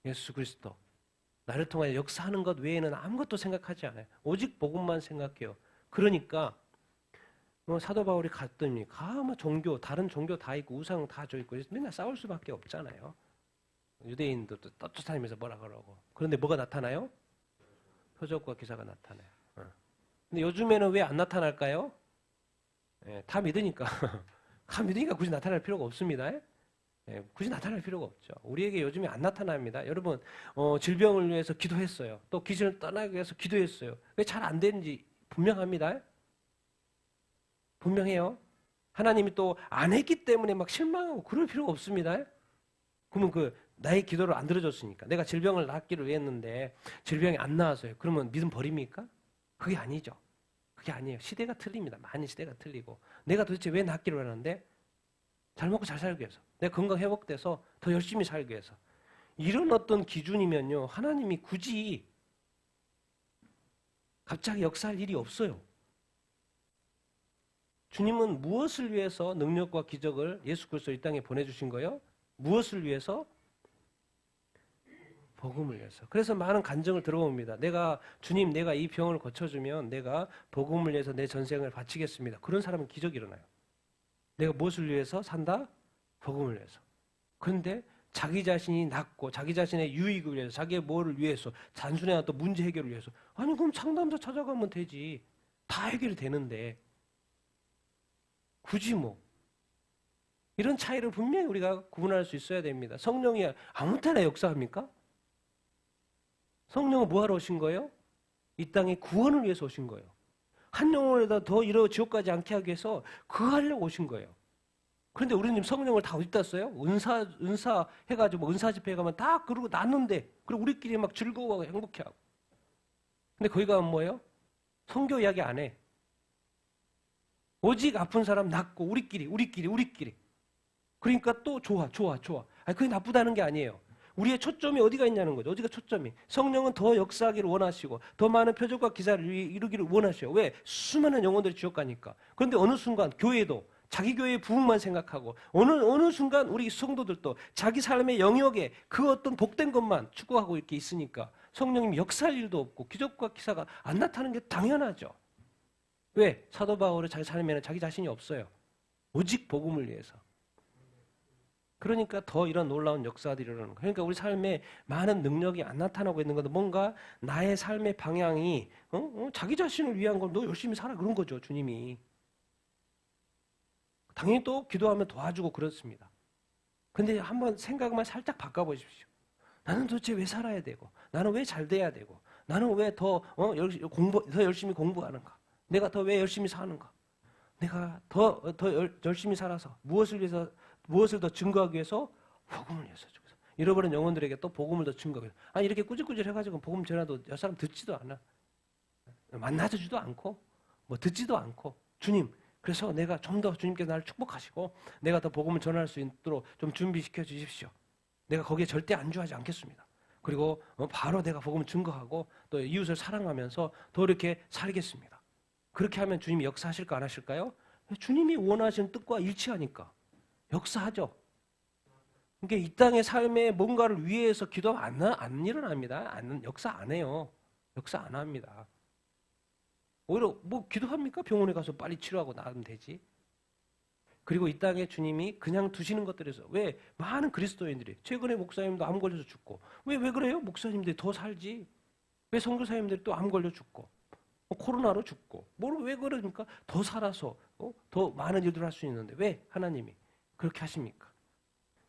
예수 그리스도. 나를 통하여 역사하는 것 외에는 아무것도 생각하지 않아요. 오직 복음만 생각해요. 그러니까 사도 바울이 갔더니 종교 다른 종교 다 있고 우상 다 줘 있고 맨날 싸울 수밖에 없잖아요. 유대인도 또 떳떳하면서 뭐라 그러고. 그런데 뭐가 나타나요? 표적과 기사가 나타나요. 근데 요즘에는 왜 안 나타날까요? 다 믿으니까. 다 믿으니까 굳이 나타날 필요가 없습니다. 굳이 나타날 필요가 없죠. 우리에게 요즘에 안 나타납니다. 여러분 질병을 위해서 기도했어요. 또 귀신을 떠나기 위해서 기도했어요. 왜 잘 안 되는지 분명합니다. 분명해요. 하나님이 또 안 했기 때문에 막 실망하고 그럴 필요가 없습니다. 그러면 나의 기도를 안 들어줬으니까 내가 질병을 낫기를 위했는데 질병이 안 나와서요. 그러면 믿음 버립니까? 그게 아니죠. 그게 아니에요. 시대가 틀립니다. 많이 시대가 틀리고 내가 도대체 왜 낫기를 원하는데 잘 먹고 잘 살기 위해서 내가 건강 회복돼서 더 열심히 살기 위해서 이런 어떤 기준이면요. 하나님이 굳이 갑자기 역사할 일이 없어요. 주님은 무엇을 위해서 능력과 기적을 예수 그리스도 이 땅에 보내주신 거예요? 무엇을 위해서? 복음을 위해서. 그래서 많은 간증을 들어봅니다. 주님 내가 이 병을 고쳐주면 내가 복음을 위해서 내 전생을 바치겠습니다. 그런 사람은 기적이 일어나요. 내가 무엇을 위해서 산다? 복음을 위해서. 그런데 자기 자신이 낫고 자기 자신의 유익을 위해서 자기의 뭐를 위해서 단순히 어떤 문제 해결을 위해서 아니 그럼 상담소 찾아가면 되지. 다 해결이 되는데 굳이 이런 차이를 분명히 우리가 구분할 수 있어야 됩니다. 성령이 아무 때나 역사합니까? 성령은 뭐하러 오신 거예요? 이 땅에 구원을 위해서 오신 거예요. 한 영혼에다 더 이러 지옥까지 않게 하기 위해서 그거 하려고 오신 거예요. 그런데 우리는 성령을 다 어디다 써요? 은사 해가지고 은사 집회에 가면 다 그러고 났는데, 그리고 우리끼리 막 즐거워하고 행복해하고. 근데 거기 가면 뭐예요? 성교 이야기 안 해. 오직 아픈 사람 낫고 우리끼리. 그러니까 또 좋아. 아니, 그게 나쁘다는 게 아니에요. 우리의 초점이 어디가 있냐는 거죠. 어디가 초점이. 성령은 더 역사하기를 원하시고 더 많은 표적과 기사를 이루기를 원하셔요. 왜? 수많은 영혼들이 지옥 가니까. 그런데 어느 순간 교회도 자기 교회의 부흥만 생각하고 어느 순간 우리 성도들도 자기 삶의 영역에 그 어떤 복된 것만 추구하고 이렇게 있으니까 성령님이 역사할 일도 없고 기적과 기사가 안 나타나는 게 당연하죠. 왜? 사도 바울의 자기 삶에는 자기 자신이 없어요. 오직 복음을 위해서. 그러니까 더 이런 놀라운 역사들이 일어나는 거예요. 그러니까 우리 삶에 많은 능력이 안 나타나고 있는 것은 뭔가 나의 삶의 방향이 자기 자신을 위한 걸 너 열심히 살아 그런 거죠. 주님이. 당연히 또 기도하면 도와주고 그렇습니다. 근데 한번 생각만 살짝 바꿔보십시오. 나는 도대체 왜 살아야 되고 나는 왜 잘 돼야 되고 나는 왜 더 열심히 공부하는가? 내가 더 왜 열심히 사는가? 내가 더 열심히 살아서 무엇을 더 증거하기 위해서? 복음을 위해서. 잃어버린 영혼들에게 또 복음을 더 증거하기 위해서. 아니 이렇게 꾸질꾸질 해가지고 복음 전해도 여 사람 듣지도 않아. 만나주지도 않고 뭐 듣지도 않고. 주님, 그래서 내가 좀 더 주님께서 나를 축복하시고 내가 더 복음을 전할 수 있도록 좀 준비시켜 주십시오. 내가 거기에 절대 안주하지 않겠습니다. 그리고 바로 내가 복음을 증거하고 또 이웃을 사랑하면서 더 이렇게 살겠습니다. 그렇게 하면 주님이 역사하실까 안 하실까요? 주님이 원하시는 뜻과 일치하니까 역사하죠. 그러니까 이 땅의 삶에 뭔가를 위해서 기도하면 안 일어납니다. 역사 안 해요. 역사 안 합니다. 오히려 뭐 기도합니까? 병원에 가서 빨리 치료하고 나으면 되지. 그리고 이 땅에 주님이 그냥 두시는 것들에서 왜 많은 그리스도인들이 최근에 목사님도 암 걸려서 죽고 왜 그래요? 목사님들이 더 살지. 왜 선교사님들이 또 암 걸려 죽고 코로나로 죽고 왜 그러니까 더 살아서 더 많은 일들을 할 수 있는데 왜 하나님이 그렇게 하십니까?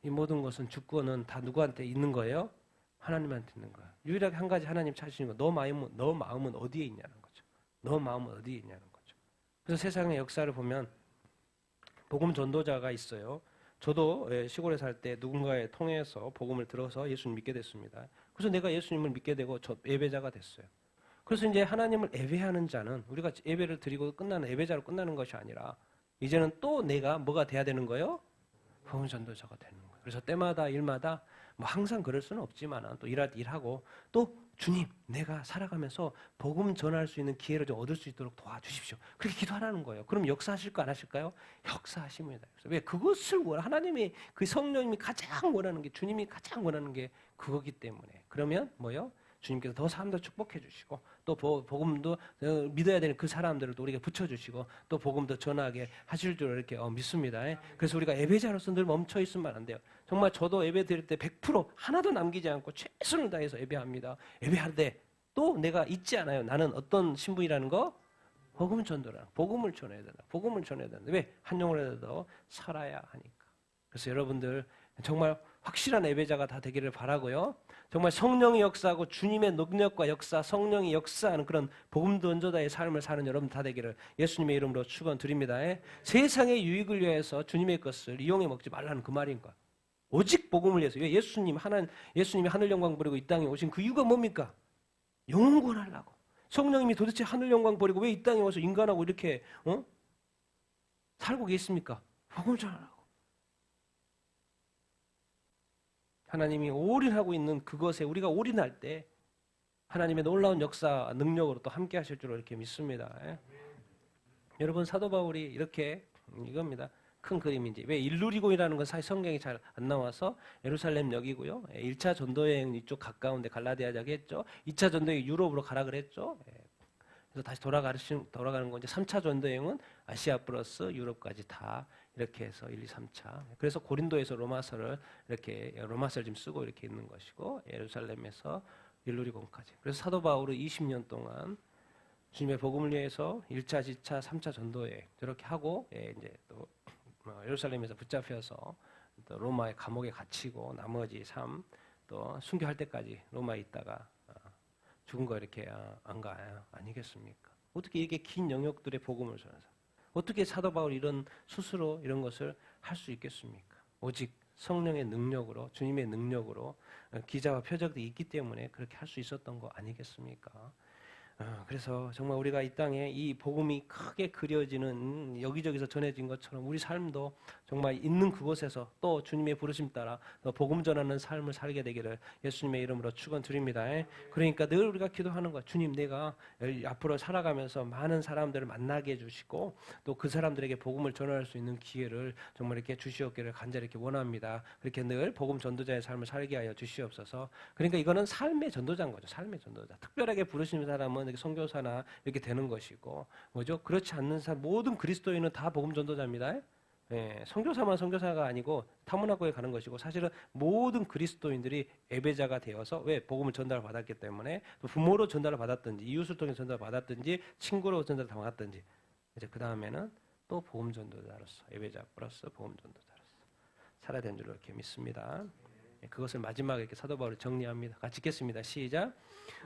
이 모든 것은 주권은 다 누구한테 있는 거예요? 하나님한테 있는 거예요. 유일하게 한 가지 하나님 찾으시는 거, 너 마음은 어디에 있냐는 거죠. 너 마음은 어디에 있냐는 거죠. 그래서 세상의 역사를 보면 복음 전도자가 있어요. 저도 시골에 살 때 누군가에 통해서 복음을 들어서 예수님 믿게 됐습니다. 그래서 내가 예수님을 믿게 되고 저 예배자가 됐어요. 그래서 이제 하나님을 예배하는 자는 우리가 예배를 드리고 끝나는 예배자로 끝나는 것이 아니라 이제는 또 내가 뭐가 돼야 되는 거예요? 복음 전도자가 되는 거예요. 그래서 때마다 일마다 뭐 항상 그럴 수는 없지만 또 일할 때 일하고 또 주님 내가 살아가면서 복음 전할 수 있는 기회를 좀 얻을 수 있도록 도와주십시오. 그렇게 기도하라는 거예요. 그럼 역사하실까 안 하실까요? 역사하십니다. 왜? 그것을 하나님이 그 성령님이 가장 원하는 게 주님이 가장 원하는 게 그거기 때문에. 그러면 뭐요? 주님께서 더 사람들 축복해 주시고 또 복음도 믿어야 되는 그 사람들을 또 우리가 붙여주시고 또 복음도 전하게 하실 줄 이렇게 믿습니다. 그래서 우리가 예배자로서 늘 멈춰 있으면 안 돼요. 정말 저도 예배 드릴 때 100% 하나도 남기지 않고 최선을 다해서 예배합니다. 예배할 때 또 내가 잊지 않아요. 나는 어떤 신분이라는 거? 복음 전도라. 복음을 전해야 된다. 복음을 전해야 된다. 왜? 한 영혼이라도 살아야 하니까. 그래서 여러분들 정말 확실한 예배자가 다 되기를 바라고요. 정말 성령이 역사하고 주님의 능력과 역사, 성령이 역사하는 그런 복음 전도자의 삶을 사는 여러분 다 되기를 예수님의 이름으로 축원드립니다. 세상의 유익을 위해서 주님의 것을 이용해 먹지 말라는 그 말인 거야. 오직 복음을 위해서. 왜 예수님이 하늘 영광 버리고 이 땅에 오신 그 이유가 뭡니까? 영혼 구원하려고. 성령님이 도대체 하늘 영광 버리고 왜 이 땅에 와서 인간하고 이렇게 살고 계십니까? 복음 전하라고. 하나님이 올인하고 있는 그것에 우리가 올인할 때 하나님의 놀라운 역사 능력으로 또 함께 하실 줄 이렇게 믿습니다. 여러분 사도 바울이 이렇게 이겁니다. 큰 그림인지. 왜 일루리곤이라는 건 사실 성경이 잘 안 나와서 예루살렘역이고요. 1차 전도여행 이쪽 가까운데 갈라디아 지역에 했죠. 2차 전도여행 유럽으로 가라 그랬죠. 그래서 다시 돌아가는 건 이제 3차 전도여행은 아시아 플러스 유럽까지 다 이렇게 해서 1, 2, 3차. 그래서 고린도에서 로마서를 지금 쓰고 이렇게 있는 것이고 예루살렘에서 일루리곤까지. 그래서 사도 바울은 20년 동안 주님의 복음을 위해서 1차, 2차, 3차 전도여행 저렇게 하고 이제 또 예루살렘에서 붙잡혀서 또 로마의 감옥에 갇히고 나머지 삶 또 순교할 때까지 로마에 있다가 죽은 거 이렇게 안 가요? 아니겠습니까? 어떻게 이렇게 긴 영역들의 복음을 전해서 어떻게 사도 바울이 이런 스스로 이런 것을 할 수 있겠습니까? 오직 성령의 능력으로 주님의 능력으로 기자와 표적들이 있기 때문에 그렇게 할 수 있었던 거 아니겠습니까? 그래서 정말 우리가 이 땅에 이 복음이 크게 그려지는 여기저기서 전해진 것처럼 우리 삶도 정말 있는 그곳에서 또 주님의 부르심 따라 또 복음 전하는 삶을 살게 되기를 예수님의 이름으로 축원드립니다. 그러니까 늘 우리가 기도하는 거, 주님 내가 앞으로 살아가면서 많은 사람들을 만나게 해주시고 또 그 사람들에게 복음을 전할 수 있는 기회를 정말 이렇게 주시옵기를 간절히 이렇게 원합니다. 그렇게 늘 복음 전도자의 삶을 살게 하여 주시옵소서. 그러니까 이거는 삶의 전도자인 거죠. 삶의 전도자. 특별하게 부르신 사람은 이렇게 선교사나 이렇게 되는 것이고, 뭐죠? 그렇지 않는 사람 모든 그리스도인은 다 복음 전도자입니다. 선교사만 선교사가 아니고 타문화고에 가는 것이고 사실은 모든 그리스도인들이 예배자가 되어서 왜 복음을 전달을 받았기 때문에 또 부모로 전달을 받았든지 이웃을 통해 전달을 받았든지 친구로 전달을 받았든지 이제 그 다음에는 또 복음 전도자로서 예배자 플러스 복음 전도자로서 살아야 되는 줄로 이렇게 믿습니다. 그것을 마지막에 이렇게 사도 바울이 정리합니다. 같이 읽겠습니다. 시작.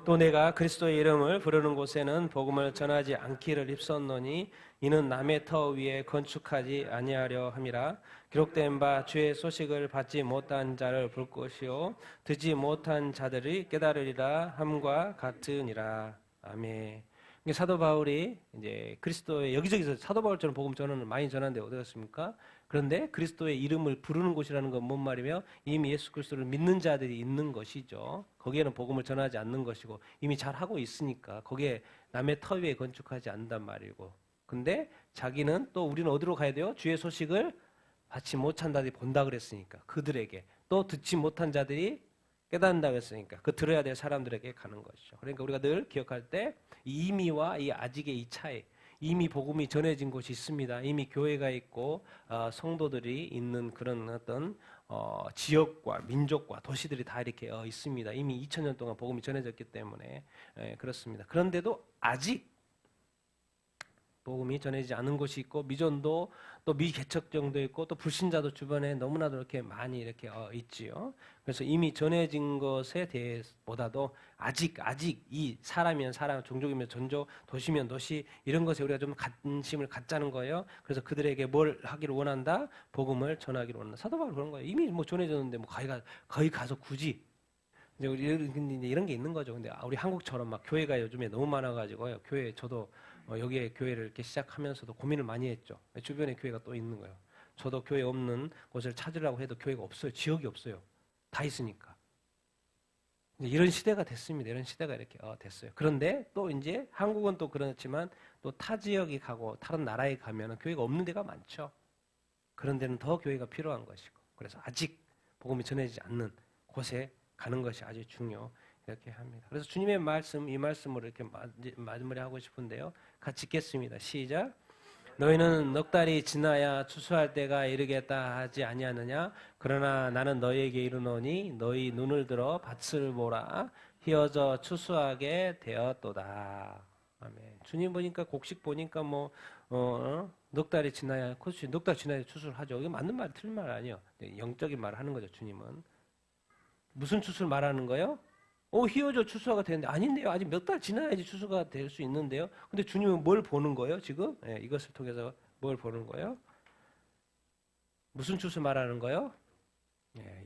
또 내가 그리스도의 이름을 부르는 곳에는 복음을 전하지 않기를 힘썼노니 이는 남의 터 위에 건축하지 아니하려 함이라. 기록된 바 주의 소식을 받지 못한 자를 볼 것이요 듣지 못한 자들이 깨달으리라 함과 같으니라. 아멘. 사도 바울이 이제 그리스도의 여기저기서 사도 바울처럼 복음 전하는 많이 전하는데 어디 갔습니까? 그런데 그리스도의 이름을 부르는 곳이라는 건 뭔 말이며 이미 예수 그리스도를 믿는 자들이 있는 것이죠. 거기에는 복음을 전하지 않는 것이고 이미 잘 하고 있으니까 거기에 남의 터 위에 건축하지 않는단 말이고. 근데 자기는 또 우리는 어디로 가야 돼요? 주의 소식을 받지 못한 자들이 본다 그랬으니까 그들에게 또 듣지 못한 자들이 깨닫는다고 했으니까 그 들어야 될 사람들에게 가는 것이죠. 그러니까 우리가 늘 기억할 때 이미와 이 아직의 이 차이, 이미 복음이 전해진 곳이 있습니다. 이미 교회가 있고 성도들이 있는 그런 어떤 지역과 민족과 도시들이 다 이렇게 있습니다. 이미 2000년 동안 복음이 전해졌기 때문에 그렇습니다. 그런데도 아직 복음이 전해지지 않은 곳이 있고 미전도 또 미개척정도 있고 또 불신자도 주변에 너무나도 이렇게 많이 이렇게 있지요. 그래서 이미 전해진 것에 대해보다도 아직 이 사람이면 사람, 종족이면 종족, 도시면 도시 이런 것에 우리가 좀 관심을 갖자는 거예요. 그래서 그들에게 뭘 하기를 원한다? 복음을 전하기를 원한다. 사도 바울 그런 거예요. 이미 뭐 전해졌는데 뭐 거기 가서 굳이 이제 이런 게 있는 거죠. 근데 우리 한국처럼 막 교회가 요즘에 너무 많아가지고요. 교회 저도 여기에 교회를 이렇게 시작하면서도 고민을 많이 했죠. 주변에 교회가 또 있는 거예요. 저도 교회 없는 곳을 찾으려고 해도 교회가 없어요. 지역이 없어요. 다 있으니까. 이런 시대가 됐습니다. 이런 시대가 이렇게 됐어요. 그런데 또 이제 한국은 또 그렇지만 또 타 지역에 가고 다른 나라에 가면 교회가 없는 데가 많죠. 그런 데는 더 교회가 필요한 것이고. 그래서 아직 복음이 전해지지 않는 곳에 가는 것이 아주 중요. 이렇게 합니다. 그래서 주님의 말씀, 이 말씀으로 이렇게 마무리하고 싶은데요. 같이 읽겠습니다. 시작. 너희는 넉 달이 지나야 추수할 때가 이르겠다 하지 아니하느냐? 그러나 나는 너희에게 이르노니 너희 눈을 들어 밭을 보라. 휘어져 추수하게 되었도다. 아멘. 주님 보니까 곡식 보니까 넉 달이 지나야 넉 달 지나야 추수를 하죠. 이게 맞는 말, 틀린 말 아니에요. 영적인 말을 하는 거죠. 주님은 무슨 추수를 말하는 거예요? 휘어져 추수가 되는데 아닌데요. 아직 몇 달 지나야지 추수가 될 수 있는데요. 근데 주님은 뭘 보는 거예요? 지금 이것을 통해서 뭘 보는 거예요? 무슨 추수 말하는 거예요?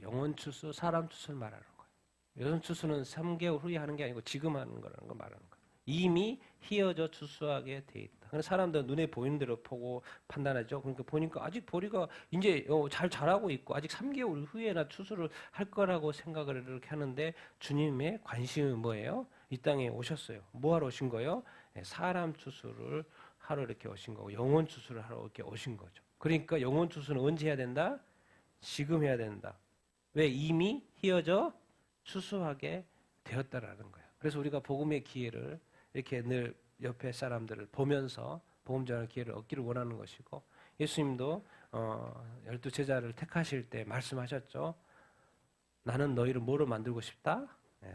영혼 추수, 사람 추수를 말하는 거예요. 영혼 추수는 3개월 후에 하는 게 아니고 지금 하는 거라는 걸 말하는 거예요. 이미 휘어져 추수하게 돼 있다. 그래서 사람들은 눈에 보이는 대로 보고 판단하죠. 그러니까 보니까 아직 보리가 이제 잘 자라고 있고 아직 3개월 후에나 추수를 할 거라고 생각을 이렇게 하는데 주님의 관심은 뭐예요? 이 땅에 오셨어요. 뭐 하러 오신 거예요? 사람 추수를 하러 이렇게 오신 거고 영혼 추수를 하러 이렇게 오신 거죠. 그러니까 영혼 추수는 언제 해야 된다? 지금 해야 된다. 왜? 이미 휘어져 추수하게 되었다라는 거예요. 그래서 우리가 복음의 기회를 이렇게 늘 옆에 사람들을 보면서 복음 전할 기회를 얻기를 원하는 것이고 예수님도 12제자를 택하실 때 말씀하셨죠. 나는 너희를 뭐로 만들고 싶다?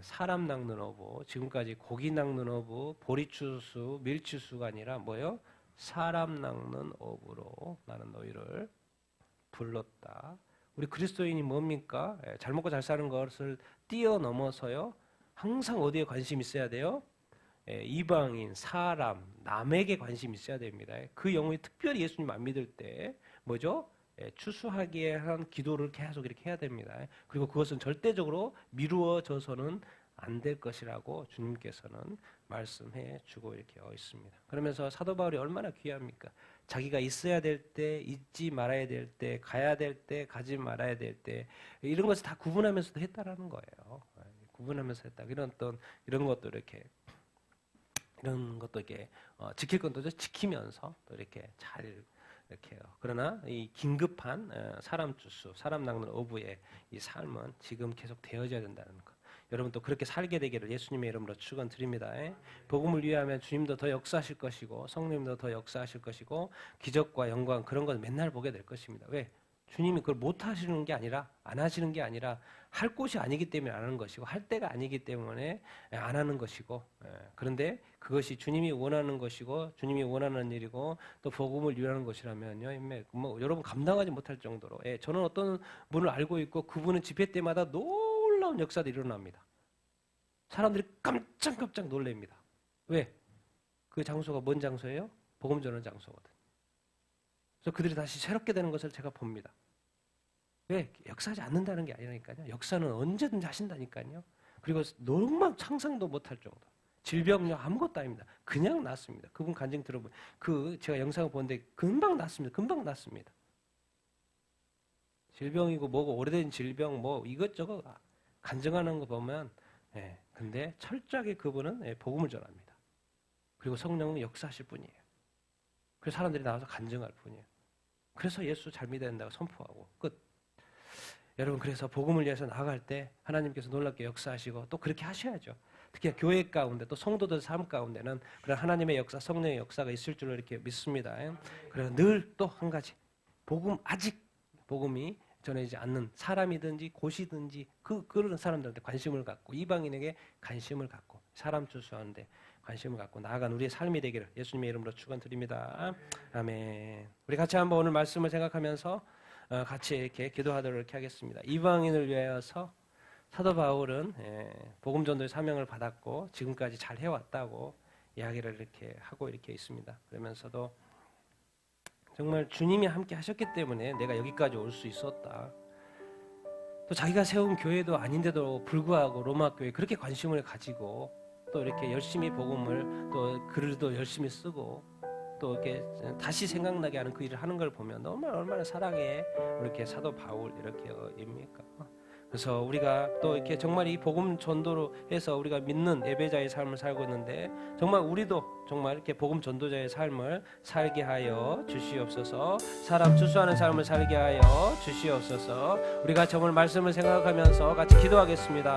사람 낚는 어부, 지금까지 고기 낚는 어부, 보리추수, 밀추수가 아니라 뭐예요? 사람 낚는 어부로 나는 너희를 불렀다. 우리 그리스도인이 뭡니까? 잘 먹고 잘 사는 것을 뛰어넘어서요. 항상 어디에 관심 있어야 돼요? 이방인, 사람, 남에게 관심 있어야 됩니다. 그 영혼이 특별히 예수님 안 믿을 때 뭐죠? 추수하기에 한 기도를 계속 이렇게 해야 됩니다. 그리고 그것은 절대적으로 미루어져서는 안 될 것이라고 주님께서는 말씀해 주고 이렇게 있습니다. 그러면서 사도 바울이 얼마나 귀합니까? 자기가 있어야 될 때, 있지 말아야 될 때, 가야 될 때, 가지 말아야 될 때, 이런 것을 다 구분하면서도 했다라는 거예요. 구분하면서 했다. 이런 것도 이렇게 지킬 건 또 지키면서 또 이렇게 잘 이렇게 해요. 그러나 이 긴급한 사람 주수, 사람 낚는 어부의 이 삶은 지금 계속 되어져야 된다는 것. 여러분 또 그렇게 살게 되기를 예수님의 이름으로 축원드립니다. 복음을 위하면 주님도 더 역사하실 것이고 성령님도 더 역사하실 것이고 기적과 영광 그런 것 맨날 보게 될 것입니다. 왜? 주님이 그걸 못 하시는 게 아니라 안 하시는 게 아니라 할 곳이 아니기 때문에 안 하는 것이고 할 때가 아니기 때문에 안 하는 것이고 그런데 그것이 주님이 원하는 것이고 주님이 원하는 일이고 또 복음을 위하는 것이라면요. 뭐 여러분 감당하지 못할 정도로 저는 어떤 분을 알고 있고 그분은 집회 때마다 놀라운 역사들이 일어납니다. 사람들이 깜짝깜짝 놀랍니다. 왜? 그 장소가 뭔 장소예요? 복음 전하는 장소거든. 그래서 그들이 다시 새롭게 되는 것을 제가 봅니다. 왜? 역사하지 않는다는 게 아니라니까요. 역사는 언제든지 하신다니까요. 그리고 너무 상상도 못할 정도. 질병요 아무것도 아닙니다. 그냥 낫습니다. 그분 간증 들어보면 제가 영상을 보는데 금방 낫습니다. 금방 낫습니다. 질병이고 뭐고 오래된 질병 뭐 이것저것 간증하는 거 보면 근데 철저하게 그분은 복음을 전합니다. 그리고 성령은 역사하실 분이에요. 그래서 사람들이 나와서 간증할 뿐이에요. 그래서 예수 잘 믿어야 된다고 선포하고 끝. 여러분 그래서 복음을 위해서 나아갈 때 하나님께서 놀랍게 역사하시고 또 그렇게 하셔야죠. 특히 교회 가운데 또 성도들 삶 가운데는 그런 하나님의 역사, 성령의 역사가 있을 줄로 이렇게 믿습니다. 그래서 늘 또 한 가지 아직 복음이 전해지지 않는 사람이든지 곳이든지 그런 사람들한테 관심을 갖고 이방인에게 관심을 갖고 사람 추수하는데 관심을 갖고 나아간 우리의 삶이 되기를 예수님의 이름으로 축원드립니다. 아멘. 우리 같이 한번 오늘 말씀을 생각하면서 같이 이렇게 기도하도록 이렇게 하겠습니다. 이방인을 위하여서 사도 바울은 복음 전도의 사명을 받았고 지금까지 잘 해왔다고 이야기를 이렇게 하고 이렇게 있습니다. 그러면서도 정말 주님이 함께 하셨기 때문에 내가 여기까지 올 수 있었다. 또 자기가 세운 교회도 아닌데도 불구하고 로마 교회 그렇게 관심을 가지고 또 이렇게 열심히 복음을 또 글도 열심히 쓰고 또 이렇게 다시 생각나게 하는 그 일을 하는 걸 보면 얼마나 사랑해 이렇게 사도 바울 이렇게입니까? 그래서 우리가 또 이렇게 정말 이 복음 전도로 해서 우리가 믿는 예배자의 삶을 살고 있는데 정말 우리도 정말 이렇게 복음 전도자의 삶을 살게 하여 주시옵소서. 사람 추수하는 삶을 살게 하여 주시옵소서. 우리가 정말 말씀을 생각하면서 같이 기도하겠습니다.